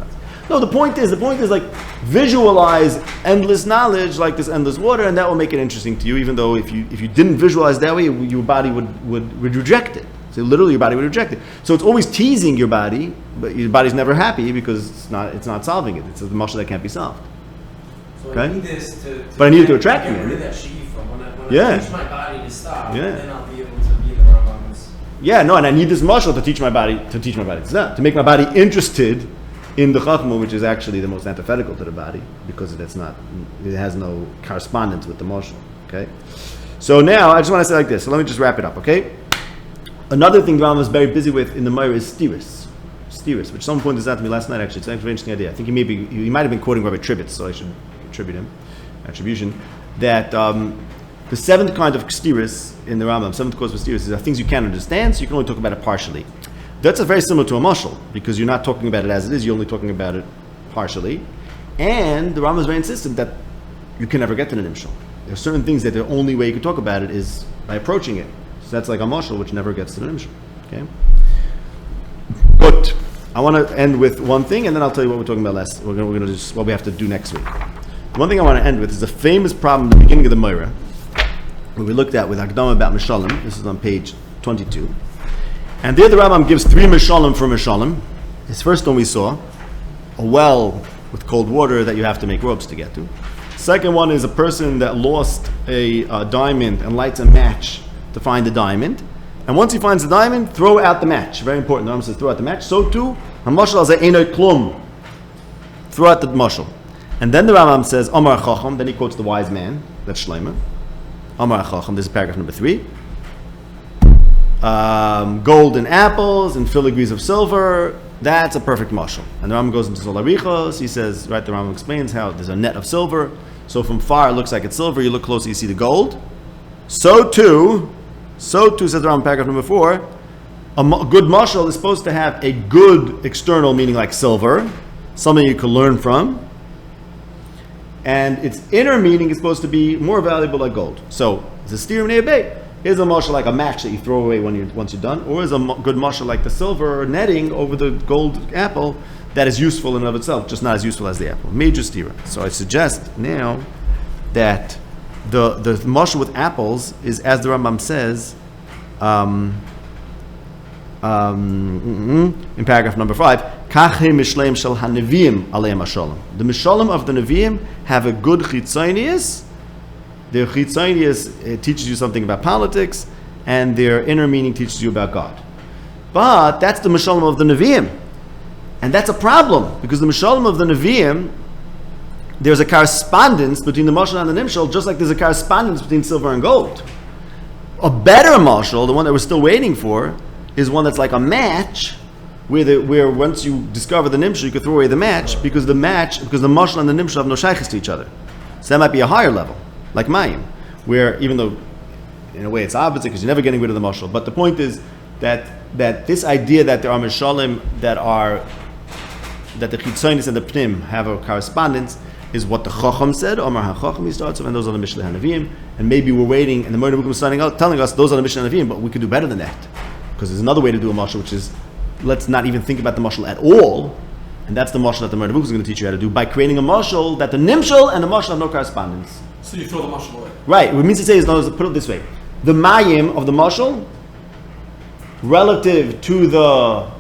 No, the point is like visualize endless knowledge like this endless water, and that will make it interesting to you. Even though if you didn't visualize that way, your body would reject it. So literally, your body would reject it. So it's always teasing your body, but your body's never happy because it's not solving it. It's a mashal that can't be solved. So Okay? I need this to But I need it to attract me. Get rid of that she'ifa. When Yeah. I teach my body to stop, Yeah. then I'll be able to be in the Rambam's. Yeah, no, and I need this mashal to teach my body to make my body interested in the chachma, which is actually the most antithetical to the body because it has no correspondence with the mashal. Okay, so now I just want to say like this. So let me just wrap it up. Okay. Another thing Rambam is very busy with in the Meir is stiris, which someone pointed this out to me last night. Actually, it's a very interesting idea. I think he might have been quoting Rabbi Tribitz, so I should attribution that the seventh kind of stiris in the Rambam, seventh cause for stiris, are things you can't understand, so you can only talk about it partially. That's very similar to a mashal because you're not talking about it as it is; you're only talking about it partially. And the Rambam is very insistent that you can never get to the nimshal. There are certain things that the only way you can talk about it is by approaching it. So that's like a mashal which never gets to the nimshal. Okay. But I want to end with one thing, and then I'll tell you what we're talking about last. We're going to just what we have to do next week. The one thing I want to end with is a famous problem at the beginning of the Meir, where we looked at with Akdama about Mishalim. This is on page 22. And there the Rambam gives 3 Mishalim for Mishalim. His first one we saw, a well with cold water that you have to make ropes to get to. Second one is a person that lost a diamond and lights a match to find the diamond. And once he finds the diamond, throw out the match. Very important. The Rambam says throw out the match. So too, HaMashal Hazeh Einoi Klum. Throw out the mashal. And then the Rambam says, Amar Chacham, then he quotes the wise man, that's Shlomo. Amar Chacham, this is paragraph number 3. Golden apples and filigrees of silver, that's a perfect mashal. And the Rambam goes into Zolarichos, he says, right, the Rambam explains how there's a net of silver. So from far it looks like it's silver, you look closer, you see the gold. So too, says the Rambam, paragraph number 4, a good mashal is supposed to have a good external, meaning like silver, something you can learn from. And its inner meaning is supposed to be more valuable like gold. So, is a steer nebei. Is a mashal like a match that you throw away once you're done, or is a good mashal like the silver netting over the gold apple that is useful in and of itself, just not as useful as the apple. Major stira. So I suggest now that the mashal with apples is, as the Rambam says, in paragraph number 5, the Mishalim of the Nevi'im have a good chitzonius. Their chitzonius teaches you something about politics, and their inner meaning teaches you about God. But that's the Mishalim of the Nevi'im. And that's a problem, because the Mishalim of the Nevi'im, there's a correspondence between the Mashal and the Nimshal, just like there's a correspondence between silver and gold. A better Mashal, the one that we're still waiting for, is one that's like a match, where once you discover the nimshal, you can throw away the match because the mashal and the nimshal have no shaykhs to each other. So that might be a higher level, like mayim, where even though in a way it's opposite because you're never getting rid of the mashal. But the point is that this idea that there are mishalim that the chitzonis and the pnim have a correspondence is what the Chacham said. Omar HaChacham starts, and those are the Mishnah HaNavim. And maybe we're waiting, and the Moed was telling us those are the Mishnah HaNavim, but we could do better than that. Because there's another way to do a mashal, which is let's not even think about the mashal at all. And that's the mashal that the Moed is going to teach you how to do by creating a mashal that the nimshal and the mashal have no correspondence. So you throw the mashal away. Right. What it means to say is, put it this way. The mayim of the mashal relative to the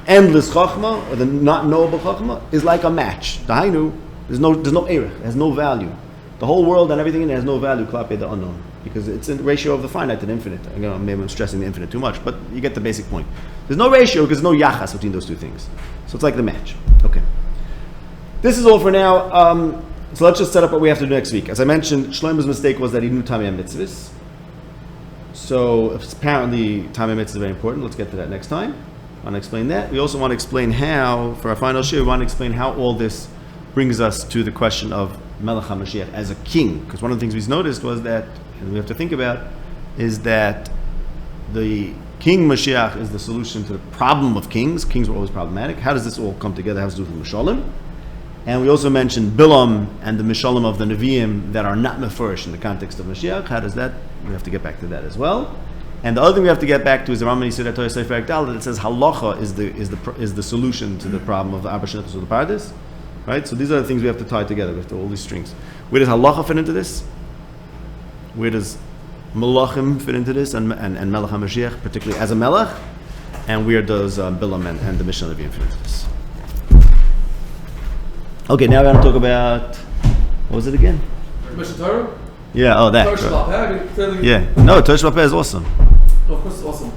endless chachma, or the not knowable chachma, is like a match. The hainu, there's no erech, it has no value. The whole world and everything in it has no value, klape the unknown, because it's a ratio of the finite and infinite. Maybe I'm stressing the infinite too much, but you get the basic point. There's no ratio because there's no yachas between those two things. So it's like the match. Okay. This is all for now. So let's just set up what we have to do next week. As I mentioned, Shlomo's mistake was that he knew Tamei mitzvahs. So apparently Tamei mitzvahs is very important. Let's get to that next time. I want to explain that. We also want to explain how, for our final shir, we want to explain how all this brings us to the question of Melech HaMashiach as a king. Because one of the things we've noticed was that, and we have to think about, is that the King Mashiach is the solution to the problem of kings. Kings were always problematic. How does this all come together? How does it do with the Mishalim? And we also mentioned Bilam and the Mishalim of the Nevi'im that are not mefurish in the context of Mashiach. How does that? We have to get back to that as well. And the other thing we have to get back to is the Rambam Yisrael Torah Sefer Ekdal that says halacha is the solution to the problem of the Abba Shenachos of the Paradis. Right? So these are the things we have to tie together with all these strings. Where does halacha fit into this? Where does Malachim fit into this and Melech HaMashiach, particularly as a Melech? And where does Bilam and the Mishnah Nevi'im fit into this? Okay, now we're going to talk about, what was it again? Written Torah? Yeah, that. Torah Shabbat. Yeah, no, Torah Shabbat is awesome. Of course, it's awesome.